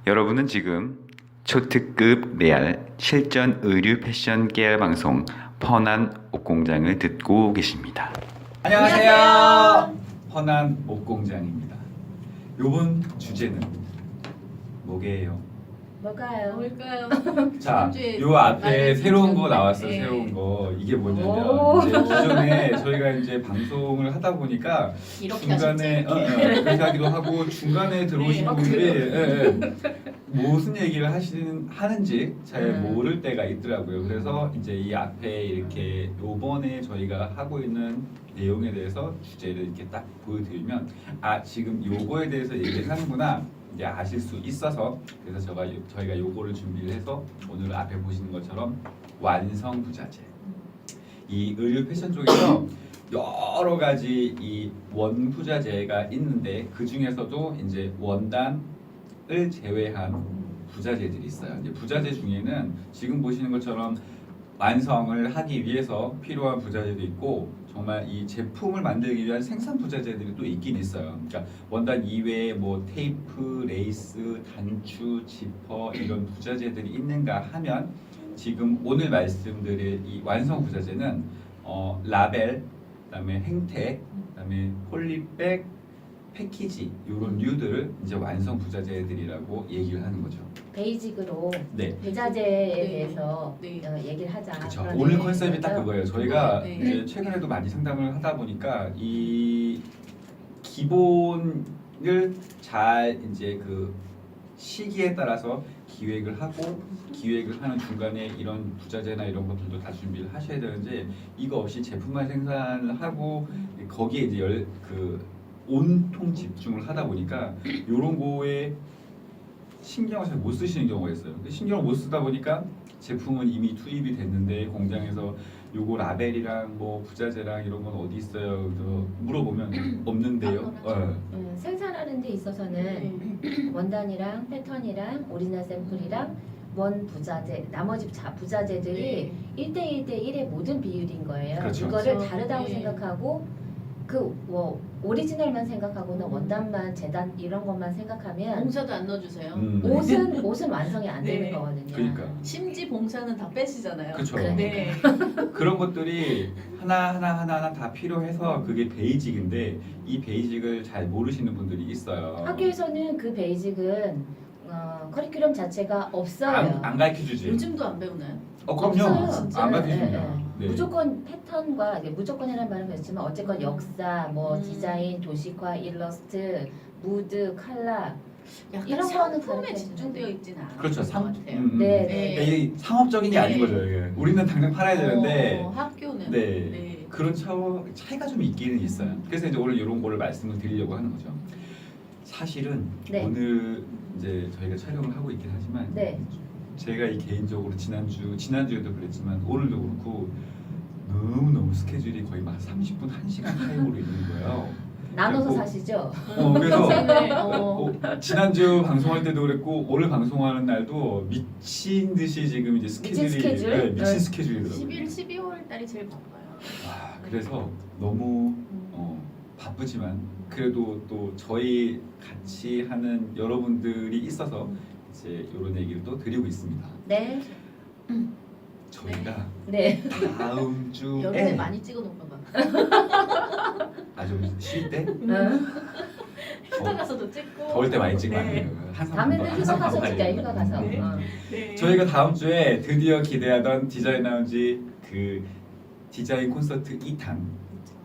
여러분은 지금 초특급 레알 실전 의류 패션 깨알 방송 펀한 옷공장을 듣고 계십니다. 안녕하세요. 펀한 옷공장입니다. 요번 주제는 뭐게요? 뭘까요? 뭘까요? 자, 주에 요 앞에 많은 새로운 거 분들, 나왔어요. 네. 새로운 거. 이게 뭐냐면 오. 이제 기존에 저희가 이제 방송을 하다 보니까 이렇게 중간에 하셨지? 그렇게 하기도 하고 중간에 들어오신 네. 분들이 무슨 얘기를 하는지 잘 모를 때가 있더라고요. 그래서 이제 이 앞에 이렇게 요번에 저희가 하고 있는 내용에 대해서 주제를 이렇게 딱 보여드리면 아 지금 요거에 대해서 얘기를 하는구나 이제 아실 수 있어서 그래서 저희가 요거를 준비를 해서 오늘 앞에 보시는 것처럼 완성 부자재 이 의류 패션 쪽에서 여러 가지 이 원부자재가 있는데 그 중에서도 이제 원단을 제외한 부자재들이 있어요. 이제 부자재 중에는 지금 보시는 것처럼 완성을 하기 위해서 필요한 부자재도 있고 정말 이 제품을 만들기 위한 생산 부자재들이 또 있긴 있어요. 그러니까 원단 이외에 뭐 테이프, 레이스, 단추, 지퍼 이런 부자재들이 있는가 하면 지금 오늘 말씀드릴 이 완성 부자재는 라벨, 그다음에 행택, 그다음에 폴리백, 패키지 이런 류들을 이제 완성 부자재들이라고 얘기를 하는 거죠. 베이직으로 네. 부자재에 네. 대해서 네. 얘기를 하자. 그렇죠. 그런 오늘 얘기죠. 컨셉이 딱 그거예요. 저희가 네. 이제 최근에도 많이 상담을 하다 보니까 이 기본을 잘 이제 그 시기에 따라서 기획을 하고 기획을 하는 중간에 이런 부자재나 이런 것들도 다 준비를 하셔야 되는데 이거 없이 제품만 생산을 하고 거기에 이제 온통 집중을 하다 보니까 이런 거에 신경을 잘 못 쓰시는 경우가 있어요. 신경을 못 쓰다 보니까 제품은 이미 투입이 됐는데 공장에서 요거 라벨이랑 뭐 부자재랑 이런 건 어디 있어요? 그래서 물어보면 없는데요. 생산하는 데 있어서는 원단이랑 패턴이랑 오리지널 샘플이랑 원 부자재, 나머지 부자재들이 1대1대1의 모든 비율인 거예요. 그렇죠. 이거를 그렇죠. 다르다고 네. 생각하고 오리지널만 생각하거나 원단만 재단 이런 것만 생각하면 봉사도 안 넣어주세요. 옷은 완성이 안 되는 네. 거거든요. 그러니까. 심지 봉사는 다 빼시잖아요. 그렇죠. 네. 그런 것들이 하나 다 필요해서 그게 베이직인데 이 베이직을 잘 모르시는 분들이 있어요. 학교에서는 그 베이직은 커리큘럼 자체가 없어요. 안 가르쳐 주지. 요즘도 안 배우나요? 그럼요. 없어요. 안 가르쳐 네, 줍니다. 네. 무조건 패턴과 무조건이라는 말은 그렇지만 어쨌건 역사, 뭐 음. 디자인, 도식화, 일러스트, 무드, 컬러 약간 이런 거는 상품에 가르쳐 집중되어 있진 않은 그렇죠. 것 같아요. 네, 그러니까 이게 상업적인 게 네. 아닌 거죠. 이게. 우리는 당장 팔아야 되는데 학교는 네. 그런 차이가 좀 있기는 있어요. 그래서 이제 오늘 이런 거를 말씀을 드리려고 하는 거죠. 사실은 네. 오늘 이제 저희가 촬영을 하고 있긴 하지만 네. 제가 이 개인적으로 지난주에도 그랬지만 오늘도 그렇고 너무 스케줄이 거의 막 30분 1시간 타임으로 있는 거예요. 나눠서 그리고- 사시죠. 그래서 지난주 방송할 때도 그랬고 오늘 방송하는 날도 미친 듯이 지금 이제 스케줄이 스케줄? 네, 미친 네. 스케줄이더라고요. 12월 달이 제일 바빠요. 그래서 너무 바쁘지만 그래도 또 저희 같이 하는 여러분들이 있어서 이제 이런 얘기를 또 드리고 있습니다. 네. 저희가 네. 다음 주에 여름에 많이 찍어놓은 봐. 아주 쉴 때 휴가 가서도 찍고. 더울 때 많이 찍으면 안 네. 돼요. 항상 다음에는 항상 휴가 가서 바빠야 찍자. 돼요. 휴가 가서. 네. 어. 네. 저희가 다음 주에 드디어 기대하던 디자인 라운지 그 디자인 콘서트 2탄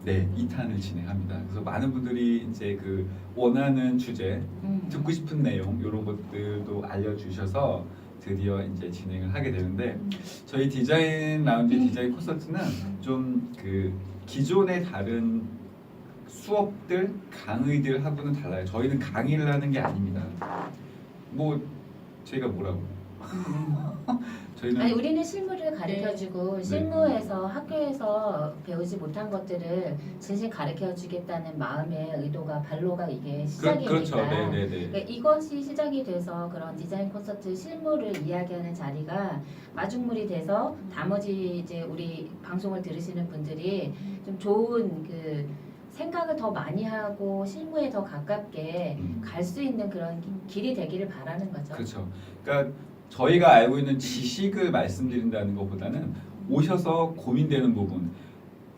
2탄을 진행합니다. 그래서 많은 분들이 이제 그 원하는 주제, 듣고 싶은 내용 이런 것들도 알려주셔서 드디어 이제 진행을 하게 되는데 저희 디자인 라운지 디자인 콘서트는 좀 그 기존의 다른 수업들, 강의들하고는 달라요. 저희는 강의를 하는 게 아닙니다. 뭐 저희가 뭐라고? 저희는 아니 우리는 실무를 가르쳐주고 실무에서 학교에서 배우지 못한 것들을 진실 가르쳐주겠다는 마음의 의도가 발로가 이게 시작이니까 그렇죠. 네네네. 그러니까 이것이 시작이 돼서 그런 디자인 콘서트 실무를 이야기하는 자리가 마중물이 돼서 나머지 이제 우리 방송을 들으시는 분들이 좀 좋은 그 생각을 더 많이 하고 실무에 더 가깝게 갈 수 있는 그런 길이 되기를 바라는 거죠. 그렇죠. 그러니까 저희가 알고 있는 지식을 말씀드린다는 것보다는 오셔서 고민되는 부분.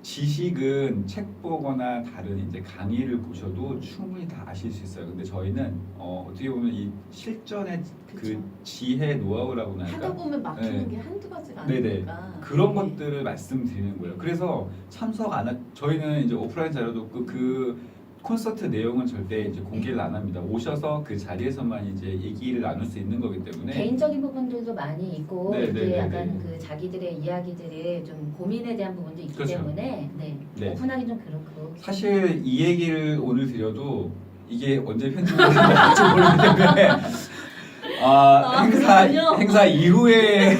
지식은 책 보거나 다른 이제 강의를 보셔도 충분히 다 아실 수 있어요. 근데 저희는 어떻게 보면 이 실전의 그 그쵸. 지혜 노하우라고나 하다 할까? 보면 막히는 네. 게 한두 가지가 네네. 아니니까 그런 네. 것들을 말씀드리는 거예요. 그래서 참석 안 하, 저희는 이제 오프라인 자료도 없고 그 콘서트 내용은 절대 이제 공개를 안 합니다. 오셔서 그 자리에서만 이제 얘기를 나눌 수 있는 거기 때문에 개인적인 부분들도 많이 있고 네, 이게 네, 네, 약간 네. 그 자기들의 이야기들이 좀 고민에 대한 부분도 있기 그렇죠. 때문에 네. 네. 오픈하기 좀 그렇고 사실 이 얘기를 오늘 드려도 이게 언제 편집이 될지 모르기 때문에 그렇군요. 행사 이후에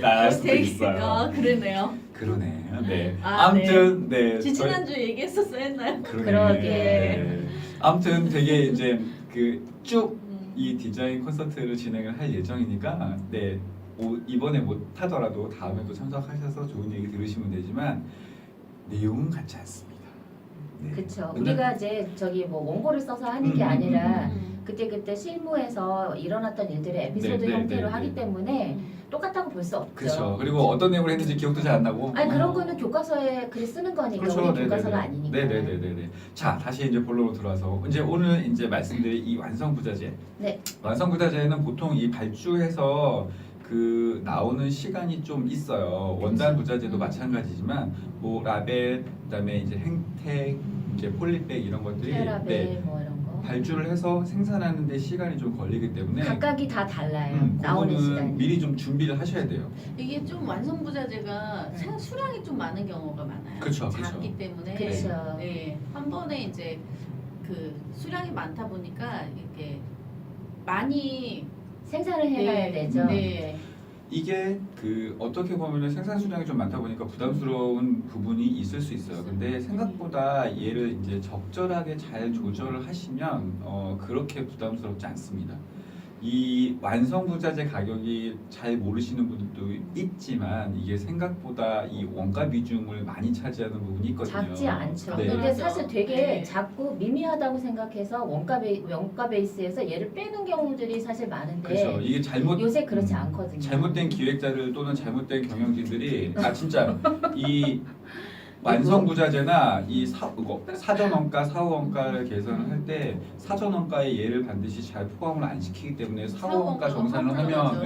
나갈 수도 되게- 있어요. 그러네요. 그러네. 네. 아, 아무튼 네. 지난주 얘기했었어야 했나요? 그러게. 네. 아무튼 되게 이제 그 쭉 음. 이 디자인 콘서트를 진행을 할 예정이니까 네. 이번에 못 하더라도 다음에도 참석하셔서 좋은 얘기 들으시면 되지만 내용은 같지 않습니다. 네. 그렇죠. 근데- 우리가 이제 저기 뭐 원고를 써서 하는 게 아니라 음. 그때 실무에서 일어났던 일들을 에피소드 네, 네, 형태로 네, 하기 네. 때문에 음. 똑같다고 볼 수 없죠. 그렇죠. 그리고 어떤 내용을 했는지 기억도 잘 안 나고. 아니 그런 거는 교과서에 글 쓰는 거니까 그렇죠. 우리 네네네. 교과서가 아니니까. 네네네네. 자 다시 이제 본론으로 들어와서 이제 오늘 이제 말씀드린 이 완성부자재. 네. 완성부자재는 보통 이 발주해서 그 나오는 시간이 좀 있어요. 원단 부자재도 마찬가지지만 뭐 라벨, 그다음에 이제 행택, 이제 폴리백 이런 것들이 테라벨 네, 뭐 이런 거. 발주를 해서 생산하는데 시간이 좀 걸리기 때문에 각각이 다 달라요. 나오는 그거는 시간이. 미리 좀 준비를 하셔야 돼요. 이게 좀 완성부자재가 수량이 좀 많은 경우가 많아요. 그쵸, 그쵸. 작기 때문에 그쵸. 네, 한 번에 이제 그 수량이 많다 보니까 이렇게 많이 생산을 해가야 되죠. 네. 이게 그 어떻게 보면 생산 수량이 좀 많다 보니까 부담스러운 부분이 있을 수 있어요. 근데 생각보다 얘를 이제 적절하게 잘 조절을 하시면 그렇게 부담스럽지 않습니다. 이 완성부자재 가격이 잘 모르시는 분들도 있지만 이게 생각보다 이 원가 비중을 많이 차지하는 부분이 있거든요. 작지 않죠. 네. 근데 사실 되게 네. 작고 미미하다고 생각해서 원가 베이스에서 얘를 빼는 경우들이 사실 많은데 그렇죠. 이게 요새 그렇지 않거든요. 잘못된 기획자들 또는 잘못된 경영진들이 진짜 이 완성부자재나 이 사전원가, 사후원가를 계산을 할 때 사전원가에 얘를 반드시 잘 포함을 안 시키기 때문에 사후원가 정산을 하면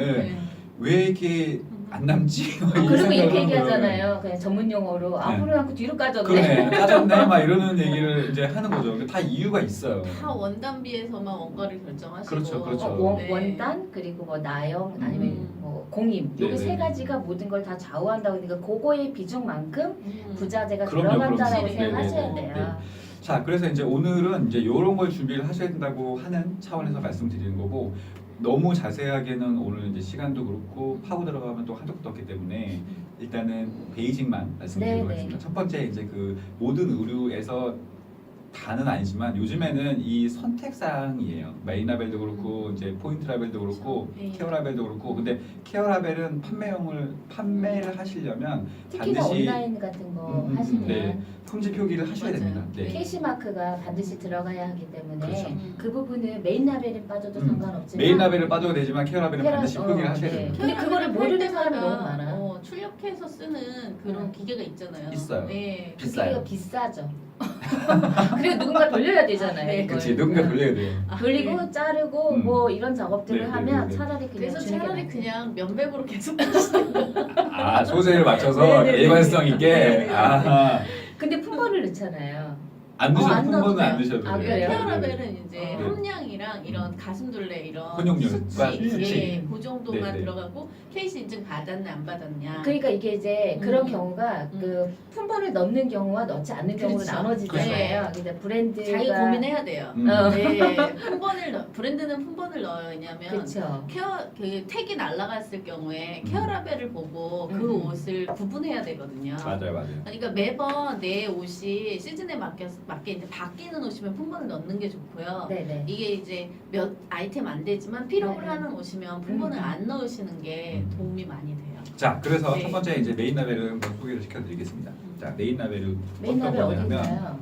왜 이렇게 안 남지? 이 그리고 이렇게 생각을 얘기하잖아요. 그냥 전문 용어로 앞으로 않고 뒤로 까졌네. 그러네 까졌네 막 이러는 얘기를 이제 하는 거죠. 다 이유가 있어요. 다 원단비에서만 원가를 결정하시고 그렇죠, 그렇죠. 네. 원단 그리고 뭐 나영 아니면 뭐 공임 네, 요게 네. 세 가지가 모든 걸 다 좌우한다고 그러니까 그거의 비중만큼 부자재가 그럼요, 들어간다라고 그럼요. 생각하셔야 네, 네, 네. 돼요. 자, 그래서 이제 오늘은 이제 이런 걸 준비를 하셔야 된다고 하는 차원에서 말씀드리는 거고 너무 자세하게는 오늘 이제 시간도 그렇고 파고 들어가면 또 한도 끝도 없기 때문에 일단은 베이직만 말씀드리도록 네, 하겠습니다. 첫 번째 이제 그 모든 의류에서 다는 아니지만 요즘에는 이 선택 사항이에요. 메인 라벨도 그렇고 이제 포인트 라벨도 그렇고 네. 케어 라벨도 그렇고 근데 케어 라벨은 판매를 하시려면 특히나 반드시 온라인 같은 거 하시면 네, 품질 표기를 하셔야 맞아요. 됩니다. 네. 캐시 마크가 반드시 들어가야 하기 때문에 그렇죠. 그 부분은 메인 라벨이 빠져도 상관없지만 메인 라벨을 빠져도 되지만 케어 라벨은 반드시 표기를 하셔야 네. 됩니다. 근데 그거를 모르는 사람이 너무 많아. 출력해서 쓰는 그런 기계가 있잖아요. 있어요. 네. 비싸요. 비싸죠. 그리고 누군가 돌려야 되잖아요. 네. 이걸. 그렇지 누군가 돌려야 돼요. 돌리고 네. 자르고 뭐 이런 작업들을 네, 네, 하면 네, 네. 차라리 그냥 그래서 주는 게 차라리 낫죠. 그냥 면백으로 계속 하시는 아 소재를 맞춰서 네, 네, 네. 일관성 있게 네, 네. 아, 근데 품번을 넣잖아요. 안 드셔도 안 품번은 안 넣어도 드셔도 돼요. 아, 돼요. 그래요? 케어 네, 네, 네. 라벨은 이제 네. 함량이랑 이런 가슴둘레 이런 혼용률과 수치. 예, 그 정도만 네, 네. 들어가고 케이스 인증 받았냐 안 받았냐. 그러니까 이게 이제 그런 음. 경우가 그 품번을 넣는 경우와 넣지 않는 경우로 그렇죠. 나눠지잖아요. 근데 브랜드가 자기 고민해야 돼요. 음. 네, 브랜드는 품번을 넣어요. 왜냐면 그렇죠. 케어 그 택이 날아갔을 경우에 케어 라벨을 보고 그 옷을 구분해야 되거든요. 맞아요. 그러니까 매번 내 옷이 시즌에 맞게 이제 바뀌는 옷이면 품번을 넣는 게 좋고요. 네네. 이게 이제 몇 아이템 안 되지만 필요를 네. 하는 옷이면 품번을 안 넣으시는 게 도움이 많이 돼요. 자 그래서 네. 첫 번째 이제 메인 라벨을 한번 소개를 시켜드리겠습니다. 자 메인 라벨은 메인 어떤 라벨 어디 거냐면 있나요?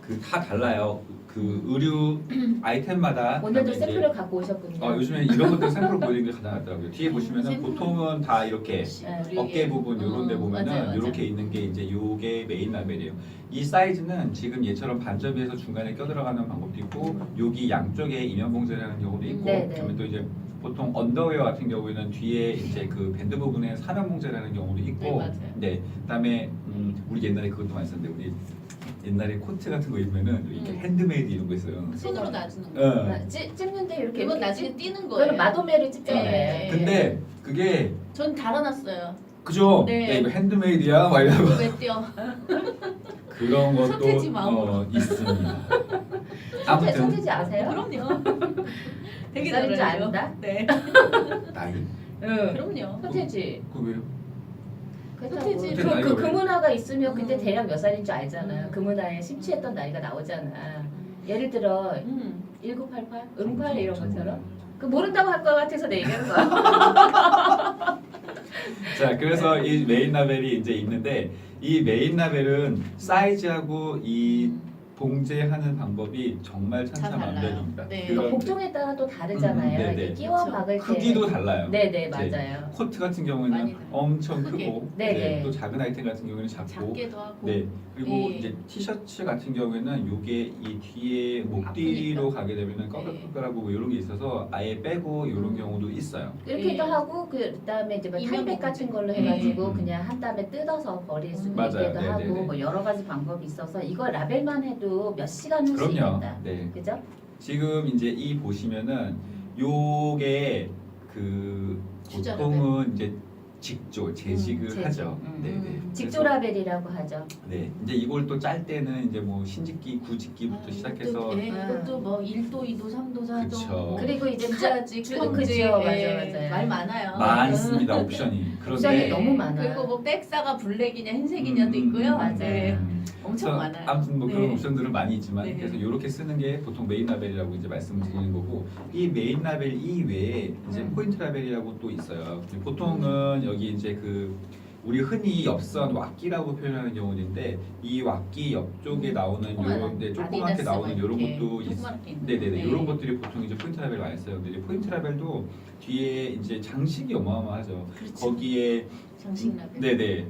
그 다 달라요. 그 의류 아이템마다 오늘도 그다음에 이제 샘플을 갖고 오셨군요. 요즘에 이런 것들 샘플 보여드리는 게 가장 낫더라고요. 뒤에 보시면은 샘플. 보통은 다 이렇게 네. 어깨 부분 이런 데 보면은 맞아요, 맞아요. 이렇게 있는 게 이제 요게 메인 라벨이에요. 이 사이즈는 지금 얘처럼 반접이해서 중간에 껴들어가는 방법도 있고 여기 양쪽에 인형 봉제라는 경우도 있고 네, 네. 그다음에 또 이제 보통 언더웨어 같은 경우에는 뒤에 이제 그 밴드 부분에 사면 봉제라는 경우도 네, 있고 맞아요. 네, 그다음에 우리 옛날에 그것도 많이 썼는데 우리 옛날에 코트 같은 거 입으면은 이렇게 핸드메이드 이런 거 있어요. 손으로 놔주는 거. 어. 찝는데 이렇게 이건 이렇게 나중에 띄는 그거는 거예요. 마도메를 찝잖아요. 네. 근데 그게 전 달아놨어요. 그죠? 네. 야, 이거 핸드메이드야 막 이러고 왜 띄어? 그런 것도 손재지 마음으로. 있습니다. 손재, 아무튼 손재지 아세요? 그럼요. 되게 몇 살인지 잘해요. 안다? 네. 나이 응. 그럼요. 손재지. 그 왜요? 그, 손재지. 손재 나이가 그 왜? 문화가 있으면 그때 대략 몇 살인 줄 알잖아요. 음. 그 문화에 심취했던 나이가 나오잖아. 예를 들어 1988, 응팔 이런 것처럼. 그 모른다고 할 것 같아서 내 얘기하는 거야. 자, 그래서 이 메인 라벨이 이제 있는데 이 메인 라벨은 사이즈하고 이 봉제하는 방법이 정말 다 천차만별입니다. 달라요. 네. 그 복종에 따라 또 다르잖아요. 네네. 이게 끼워 그쵸. 박을 때. 크기도 달라요. 네네 이제 맞아요. 코트 같은 경우에는 많이 달라요. 엄청 크게. 크고 네네. 또 작은 아이템 같은 경우에는 작고 작게도 하고. 네 그리고 예. 이제 티셔츠 같은 경우에는 요게 이 뒤에 목 뒤로 아프니까. 가게 되면은 꺼끌꺼끌하고 뭐 이런 게 있어서 아예 빼고 이런 경우도 있어요. 이렇게도 예. 하고 그다음에 이제 뭐 이면 타이백 봉제. 같은 걸로 해가지고 음. 그냥 한 다음에 뜯어서 버릴 수도 맞아요. 있기도 네네네. 하고 뭐 여러 가지 방법이 있어서 이거 라벨만 해도 몇 시간 할 수 그럼요. 있겠다. 네. 그죠? 지금 이제 이 보시면은 요게 그 주자 보통은 이제 직조 재직을 재직. 하죠. 네네. 직조 라벨이라고 하죠. 네. 이제 이걸 또 짤 때는 이제 뭐 신직기, 구직기부터 시작해서 네, 이것도 뭐 1도, 2도, 3도, 4도. 그쵸. 그리고 이제 부자지, 그죠, 콩지. 그죠. 맞아요. 말 많아요. 많습니다 옵션이. 옵션이 그런데 너무 많아요. 그리고 뭐 백사가 블랙이냐 흰색이냐도 있고요. 맞아요. 네. 엄청 그래서 많아요. 아무튼 뭐 그런 네. 옵션들은 많이 있지만 네. 그래서 이렇게 쓰는 게 보통 메인 라벨이라고 이제 말씀드리는 거고 이 메인 라벨 이외에 이제 포인트 라벨이라고 또 있어요. 보통은 여기 이제 그 우리 흔히 엽선 왁기라고 표현하는 경우인데 이 왁기 옆쪽에 나오는 요런 데 조그맣게 나오는 이런 것도 있어요. 네네네 이런 것들이 보통 이제 포인트 라벨 많이 써요. 근데 이제 포인트 라벨도 뒤에 이제 장식이 어마어마하죠. 그렇죠. 거기에 장식 라벨. 네네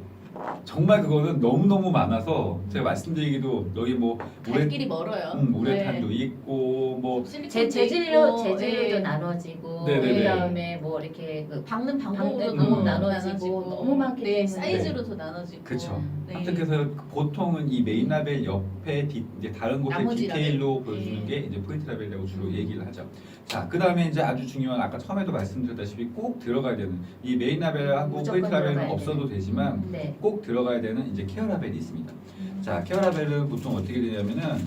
정말 그거는 너무 많아서 제가 말씀드리기도 여기 뭐 갈 길이 멀어요. 우레탄도 있고 뭐 실리콘도 재질로 있고, 재질로도 예. 나눠지고 네네네. 그다음에 뭐 이렇게 그 박는 방법으로도 방법도 나눠지고 너무 많기 네, 때문에. 사이즈로도 나눠지고 그쵸. 네. 아무튼 그래서 보통은 이 메인 라벨 옆에 이제 다른 곳에 나머지 디테일로 라벨. 보여주는 예. 게 이제 포인트 라벨이라고 주로 얘기를 하죠. 자, 그 다음에 이제 아주 중요한 아까 처음에도 말씀드렸다시피 꼭 들어가야 되는 이 메인 라벨하고 무조건 포인트 라벨은 들어가야 없어도 되지만 네. 꼭 들어가야 되는 이제 케어 라벨이 있습니다. 자, 케어 라벨은 보통 어떻게 되냐면은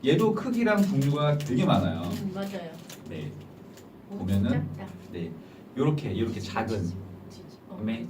얘도 크기랑 종류가 되게 많아요. 맞아요. 네, 오, 보면은 짝짝. 네, 요렇게 작은 네.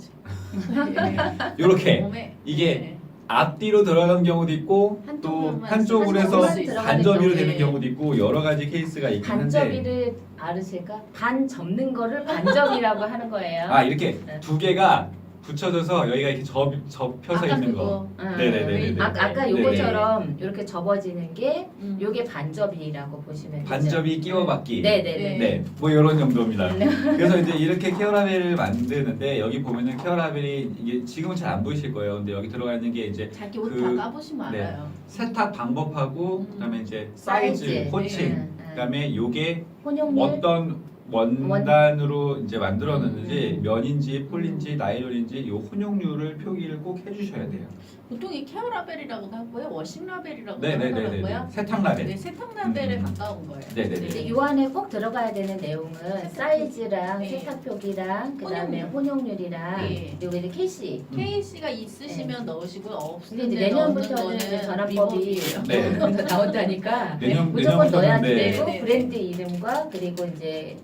요렇게 몸에 이게 네. 앞뒤로 들어가는 경우도 있고 또 한쪽으로만 한쪽으로 해서 한쪽으로만 들어가는 반접이로 경우에. 되는 경우도 있고 여러 가지 케이스가 있긴 한데 반접이를 아르실까? 반 접는 거를 반접이라고 하는 거예요. 아 이렇게 네. 두 개가 붙여져서 여기가 이렇게 접혀서 아까 있는 그거. 거. 음. 네네네네. 아까 요거처럼 이렇게 접어지는 게 음. 요게 반접이라고 보시면 되죠. 반접이 끼워받기. 네네네. 네, 뭐 이런 정도입니다. 네. 그래서 이제 이렇게 케어 라벨을 만드는데 여기 보면은 케어 라벨이 이게 지금은 잘 안 보이실 거예요. 근데 여기 들어가 있는 게 이제 자기 옷 그- 다 까보시면 네. 알아요. 세탁 방법하고 그다음에 이제 사이즈, 사이즈. 호칭, 네. 그다음에 요게 혼용률 어떤 원단으로 이제 만들어냈는지 면인지 폴인지 나일론인지 요 혼용률을 표기를 꼭 해주셔야 돼요. 보통 이 케어 라벨이라고도 하고요, 워싱 라벨이라고도 네네네네. 하더라고요. 세탁 라벨. 네, 세탁 라벨에 음. 가까운 거예요. 네네네. 이제 요 안에 꼭 들어가야 되는 내용은 사이즈랑 네. 세탁 표기랑 그다음에 혼용률이랑 네. 그리고 이제 캐시. KC가 있으시면 넣으시고 근데 없으면 이제 내년부터는 이제 전환법이 네. 나온다니까 내년 무조건 넣어야 내년부터는 되고 네. 브랜드 이름과 그리고 이제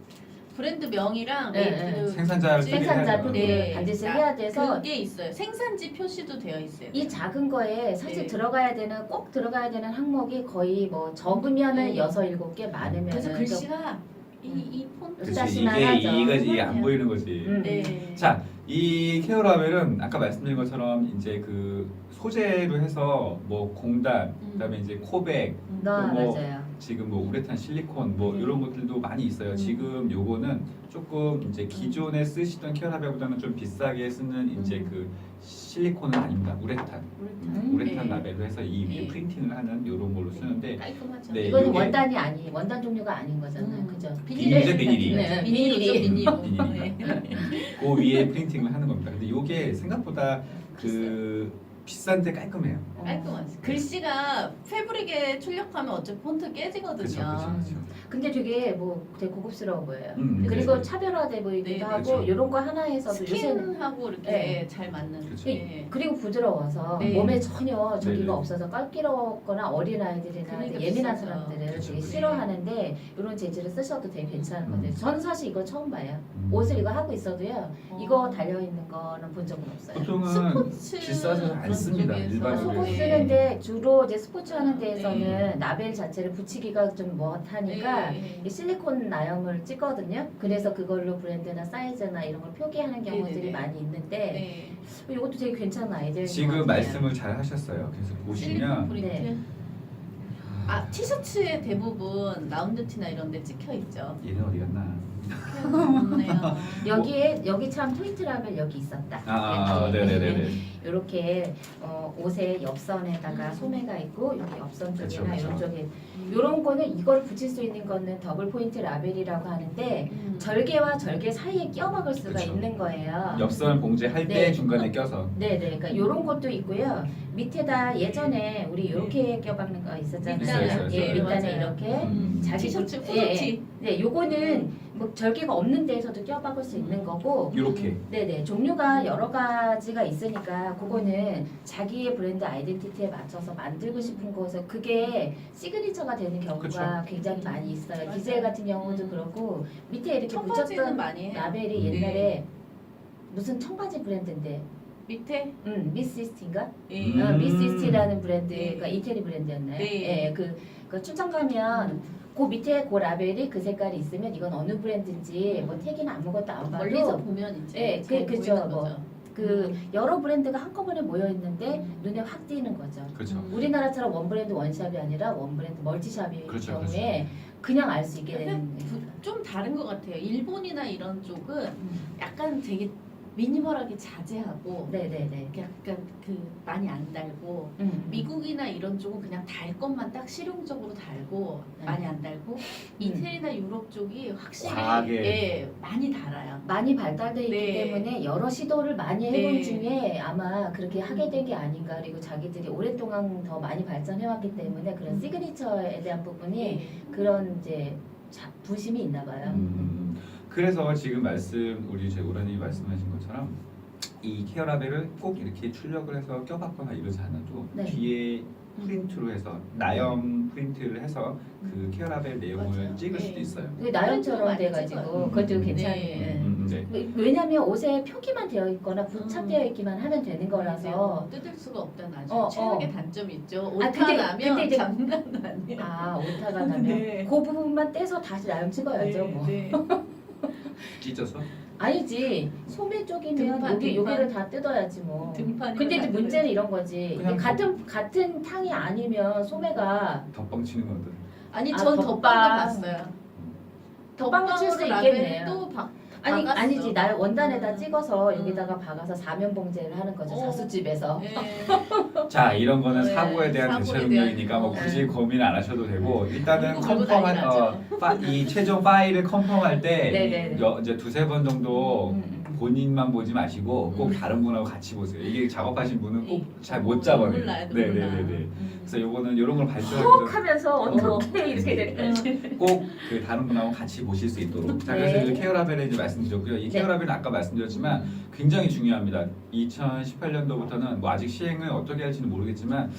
브랜드 명이랑 네, 그 생산자 생산자 표기해야 표기 돼요. 네. 반드시 해야 돼서 그게 있어요. 생산지 표시도 되어 있어요. 이 작은 거에 사실 네. 들어가야 되는 꼭 들어가야 되는 항목이 거의 뭐 적으면은 네. 6-7개 많으면 그래서 글씨가 이 폰트 그치 뜻하시만 이게 하죠. 이게 안 보이는 거지. 음. 네. 자 이 케어 라벨은 아까 말씀드린 것처럼 이제 그 소재로 해서 뭐 공단, 그다음에 이제 코백, 나 뭐 맞아요. 지금 뭐 우레탄, 실리콘 뭐 이런 것들도 많이 있어요. 지금 요거는 조금 이제 기존에 쓰시던 케어 라벨보다는 좀 비싸게 쓰는 이제 그 실리콘은 아닙니다. 우레탄. 우레탄 네. 라벨로 해서 이 위에 네. 프린팅을 하는 이런 걸로 쓰는데 깔끔하죠. 네, 이거는 요게- 원단이 아니 원단 종류가 아닌 거잖아요. 그죠? 비닐이죠, 비닐이. 네, 비닐이죠, 비닐로. 비닐이. 그 위에 프린팅을 하는 겁니다. 근데 이게 생각보다 그 비싼데 깔끔해요. 깔끔하지. 글씨가 패브릭에 출력하면 어차피 폰트 깨지거든요. 그렇죠. 근데 되게 뭐 되게 고급스러워 보여요. 그리고 네. 차별화돼 보이기도 네, 하고 그렇죠. 이런 거 하나에서도 요새는 스킨하고 이렇게 네. 잘 맞는. 그렇죠. 네. 그리고 부드러워서 네. 몸에 전혀 저기가 네네. 없어서 껄끄럽거나 어린 아이들이나 그러니까 예민한 비싸죠. 사람들은 그렇죠. 되게 싫어하는데 이런 재질을 쓰셔도 되게 괜찮은 것 같아요. 저는 사실 이거 처음 봐요. 음. 옷을 이거 하고 있어도요. 어. 이거 달려 있는 거는 본 적은 없어요. 보통은 스포츠 비싸서 안 그런 씁니다. 쪽에서. 일반적으로. 속옷 네. 쓰는데 주로 이제 스포츠 하는 네. 데에서는 라벨 자체를 붙이기가 좀 못하니까 네. 이 실리콘 나염을 찍거든요. 그래서 그걸로 브랜드나 사이즈나 이런 걸 표기하는 경우들이 네네네. 많이 있는데 네. 이것도 되게 괜찮은 아이디어인 것 지금 같아요. 말씀을 잘 하셨어요. 그래서 실리콘 보시면 프린트. 네. 아 티셔츠에 대부분 라운드 티나 이런 데 찍혀 있죠. 얘는 어디 갔나? 그렇네요. 여기 참 트위트 라벨 여기 있었다. 네네네네. 이렇게 옷의 옆선에다가 소매가 있고 여기 옆선 쪽이나 그쵸, 이런 그쵸. 쪽에 이런 거는 이걸 붙일 수 있는 거는 더블 포인트 라벨이라고 하는데 음. 절개와 절개 사이에 끼워 박을 수가 그쵸. 있는 거예요. 옆선 봉제 할 때 네. 중간에 껴서 네네, 그러니까 이런 것도 있고요. 밑에다 예전에 우리 이렇게 껴박는 거 있었잖아요. 있어요. 예, 네, 밑단에 맞아요. 이렇게 자기 티셔츠 부- 예, 예. 후드티. 네, 요거는 뭐 절개가 없는 데에서도 껴박을 수 있는 거고. 이렇게 네네, 종류가 여러 가지가 있으니까 그거는 자기의 브랜드 아이덴티티에 맞춰서 만들고 싶은 거에서 그게 시그니처가 되는 경우가 그쵸. 굉장히 많이 있어요. 맞아요. 디젤 같은 경우도 그렇고 밑에 이렇게 청바지는 붙였던 많이 해요. 라벨이 네. 옛날에 무슨 청바지 브랜드인데 밑에 미스시스티인가? 예. 미스시스티라는 브랜드가 네. 이태리 브랜드였나요? 네. 예, 그 출장 가면 그 밑에 그 라벨이 그 색깔이 있으면 이건 어느 브랜드인지 뭐 택이나 아무것도 안 멀리서 봐도 보면 이제 네, 잘 그쵸, 보이는 뭐. 거죠. 그 여러 브랜드가 한꺼번에 모여 있는데 음. 눈에 확 띄는 거죠. 그렇죠. 우리나라처럼 원 브랜드 원샵이 아니라 원 브랜드 멀티샵일 그렇죠, 경우에 그냥 알 수 있게 되는 약간 거예요. 좀 다른 것 같아요. 일본이나 이런 쪽은 약간 되게 미니멀하게 자제하고 네네네. 약간 그 많이 안 달고 미국이나 이런 쪽은 그냥 달 것만 딱 실용적으로 달고 네. 많이 안 달고 이태리나 유럽 쪽이 확실히 과하게. 예, 많이 달아요. 많이 발달돼 있기 네. 때문에 여러 시도를 많이 해본 네. 중에 아마 그렇게 하게 된 게 아닌가. 그리고 자기들이 오랫동안 더 많이 발전해왔기 때문에 그런 시그니처에 대한 부분이 예. 그런 이제 부심이 있나 봐요. 그래서 지금 우리 제 오라님이 말씀하신 것처럼 이 케어 라벨을 꼭 이렇게 출력을 해서 껴받거나 이러지 않아도 네. 뒤에 프린트로 해서 나염 프린트를 해서 그 케어 라벨 내용을 맞아요. 찍을 네. 수도 있어요. 그게 나연처럼 많이 돼가지고 찍어요. 그것도 음. 괜찮은. 네. 네. 왜냐면 옷에 표기만 되어 있거나 부착되어 있기만 하면 되는 거라서. 뜯을 수가 없다는 아주 어, 최악의 어. 단점이 있죠. 아, 오타 근데 나면 이제- 장난 아니에요. 아 오타가 나면 네. 그 부분만 떼서 다시 나염 찍어야죠. 뭐. 네. 찢어서 아니지 소매 쪽이면 등판, 여기를 다 뜯어야지 뭐. 등판이 근데 이제 문제는 이런 거지. 그냥 이게 같은 탕이 아니면 소매가 덮방 치는 건데. 아니 아, 전 덧방. 덧방도 봤어요. 덧방을 칠수 덧방으로 있겠네요. 라벨을 또 아니 박았어. 아니지 나 원단에다 찍어서 음. 여기다가 박아서 사면 봉제를 하는 거죠. 어. 자수집에서. 네. 자 이런 거는 네, 사고에 대한 대체 사고에 능력이니까 뭐 대한- 굳이 고민 안 하셔도 되고 일단은 물고 물고 컨펌한 난리 이 최종 파일을 컨펌할 때 네네네. 이제 두세 번 정도 음. 본인만 보지 마시고 꼭 다른 분하고 같이 보세요. 이게 작업하신 분은 꼭 잘 못 잡아내요. 눈물 나요, 눈물 나. 네네네네. 그래서 요거는 이런 걸 발표하기 헉 하면서 어떻게 이렇게 됐다. 전에 꼭 그 다른 분하고 같이 보실 수 있도록. 자 그래서 네. 이 케어 라벨에 이제 말씀드렸고요. 이 네. 케어 라벨은 아까 말씀드렸지만 굉장히 중요합니다. 2018년도부터는 뭐 아직 시행을 어떻게 할지는 모르겠지만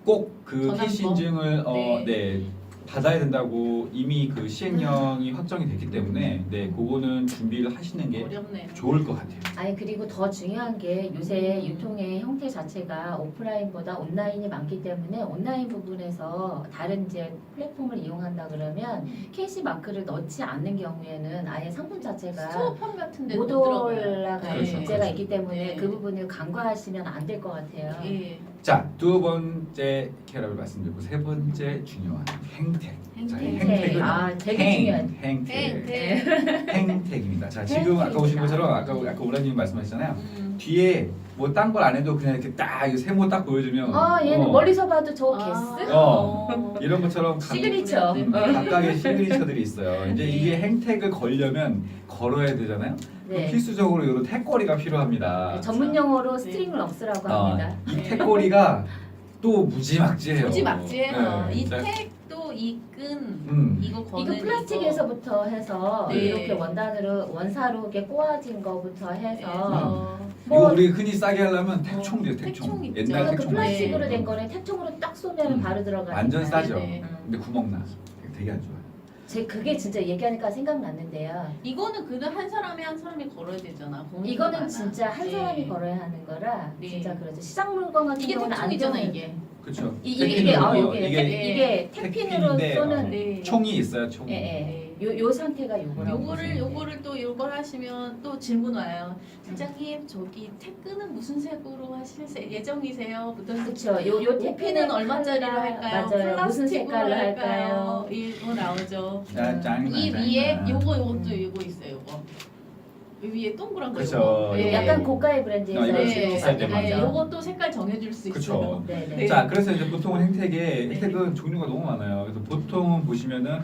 꼭 그 전환법. 피시 인증을 네. 받아야 된다고 이미 그 시행령이 확정이 됐기 때문에 네, 그거는 준비를 하시는 게 어렵네. 좋을 것 같아요. 아니 그리고 더 중요한 게 요새 유통의 형태 자체가 오프라인보다 온라인이 많기 때문에 온라인 부분에서 다른 이제 플랫폼을 이용한다 그러면 KC 마크를 넣지 않는 경우에는 아예 상품 자체가 스토어팜 같은 데도 못 들어가요. 올라갈 그렇죠, 문제가 그렇죠. 있기 때문에 네. 그 부분을 간과하시면 안 될 것 같아요. 예. 자, 두 번째 캐럿을 말씀드리고 세 번째 중요한 행택. 자, 행택. 행택은 아, 되게 중요한. 행택. 행택. 행택입니다. 자, 지금 아까 오신 것처럼 아까 오라님 말씀하셨잖아요. 뒤에 뭐 딴 걸 안 해도 그냥 이렇게 딱 이거 세모 딱 보여주면 얘는 멀리서 봐도 저 아. 개스? 이런 것처럼 시그니처. 각각의 시그니처들이 있어요. 이제 네. 이게 행택을 걸려면 걸어야 되잖아요. 그럼 네. 필수적으로 이런 택거리가 필요합니다. 전문 용어로 스트링 럭스라고 합니다. 이 택거리가 또 무지막지해요. 무지막지해요. 네, 이 진짜. 택도 이 끈 이거 이거 거는 플라스틱에서부터 해서 네. 이렇게 원사로 이렇게 꼬아진 거부터 해서 이거 뭐 우리 흔히 싸게 하려면 택총 돼요. 택총. 택총 있죠. 옛날 그 택총. 플라스틱으로 네. 된 거는 택통으로 딱 쏘면 바로 들어가니까 완전 싸죠. 네. 근데 구멍 나. 되게 안 좋아요. 제 그게 진짜 얘기하니까 생각났는데요. 이거는 그냥 한 사람이 걸어야 되잖아. 공이 이거는 많아. 진짜 한 네. 사람이 걸어야 하는 거라 네. 진짜 그렇죠. 시장 물건 같은 이게 경우는 택총이잖아 안경을- 이게. 그렇죠. 이게 이게 이게 탭핀으로 탭핀인데, 쏘는 네. 총이 있어요. 총. 예, 예. 요 상태가 요거라고. 요거를 또 요걸 하시면 또 질문 와요. 실장님 저기 태크는 무슨 색으로 하실 예정이세요? 부터 그렇죠. 요 태피는 얼마짜리로 할까요? 맞아요. 무슨 플라스틱으로 색깔로 할까요? 이거 나오죠. 짠. 이 위에 요것도 요거 있어요. 요거. 이 위에 동그란 거. 그쵸. 요거. 네. 약간 고가의 브랜드에서 이거 네, 비쌀 때 맞아. 요것도 색깔 정해줄 수 있어요. 그쵸. 네, 네. 네. 자, 그래서 이제 보통은 행택에 네. 행택은 종류가 너무 많아요. 그래서 보통은 보시면은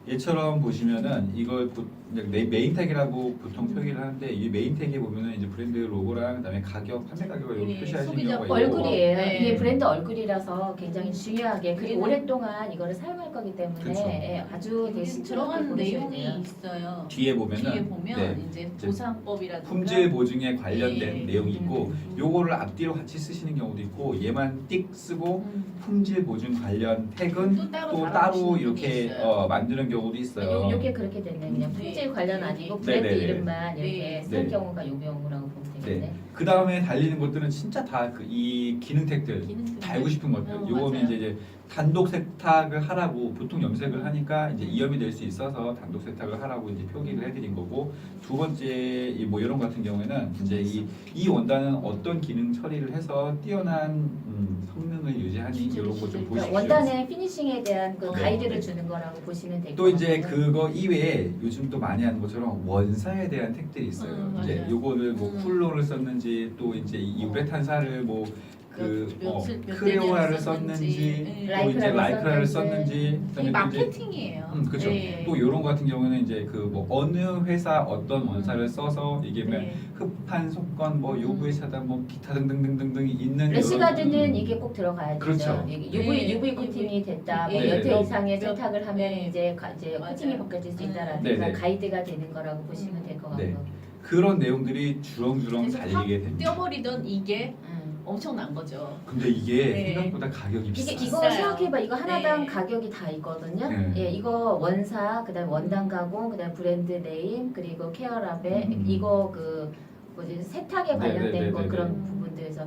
얘처럼 보시면은 이걸 이제 메인 택이라고 보통 표기를 하는데 이 메인 택에 보면은 이제 브랜드 로고랑 그다음에 가격, 판매 가격을 이렇게 네, 표시하시는 소비자 경우가 있고 얼굴이에요. 네. 이게 브랜드 얼굴이라서 굉장히 중요하게 그리고 네. 오랫동안 이거를 사용할 거기 때문에 그쵸. 예, 아주 여기 신중하게 들어간 고르셔야 내용이 돼요. 있어요. 뒤에 보면은 뒤에 보면 네, 이제 이제 보상법이라든가 품질 보증에 관련된 네. 내용이 있고 음. 요거를 앞뒤로 같이 쓰시는 경우도 있고 얘만 띡 쓰고 음. 품질 보증 관련 택은 또 따로 또 달아주시는 따로 분이 이렇게 있어요. 만드는 경우도 있어요. 요게 그렇게 됐네. 그냥 네. 품질 관련 아니고 네, 브랜드 네, 네. 이름만 이렇게 네. 쓸 네. 경우가 요 경우라고 보면 되겠네. 네. 그 다음에 달리는 것들은 진짜 다 이 기능 택들 기능들. 달고 싶은 것들. 요거는 맞아요. 이제 단독 세탁을 하라고 보통 염색을 하니까 이제 이염이 될 수 있어서 단독 세탁을 하라고 이제 표기를 해드린 거고 두 번째 뭐 이런 같은 경우에는 이제 이 원단은 어떤 기능 처리를 해서 뛰어난 성능을 유지하니 이런 거 좀 그러니까 보십시오. 원단의 피니싱에 대한 그 네. 가이드를 주는 거라고 보시면 되고 또 이제 그거 이외에 요즘 또 많이 하는 것처럼 원사에 대한 택들이 있어요. 이제 맞아요. 요거를 뭐 음. 쿨론을 썼는지 또 이제 이 우레탄사를 뭐 몇 크레오라를 년을 썼는지 썼는지. 또 이제 라이크라를 라이크라를 썼는지. 썼는지 이 그다음에 또 이제 마케팅이에요. 그렇죠. 네. 또 이런 거 같은 경우는 이제 그 뭐 어느 회사 어떤 원사를 써서 이게 뭐 네. 흡판 속건 뭐 UV 차단 뭐 기타 등등등등등이 있는 래시가드는 이게 꼭 들어가야 되죠. 그렇죠. 이게 네. UV 코팅이 됐다. 뭐 네, 몇 회 네. 이상의 몇- 세탁을 하면 네. 이제 맞아요. 코팅이 벗겨질 수 네, 있다라든가 네. 가이드가 되는 거라고 보시면 될 것 같고. 네. 그런 내용들이 주렁주렁 그래서 달리게 됩니다. 떼어버리던 이게 음. 엄청난 거죠. 근데 이게 네. 생각보다 가격이 이게 비싸요. 이거 비싸요. 생각해봐. 이거 하나당 네. 가격이 다 있거든요. 네. 예, 이거 원사, 그다음 원단 가공, 그다음 브랜드 네임, 그리고 케어랍에 이거 그 뭐지 세탁에 네, 관련된 네, 네, 거 네, 그런 네. 부분들에서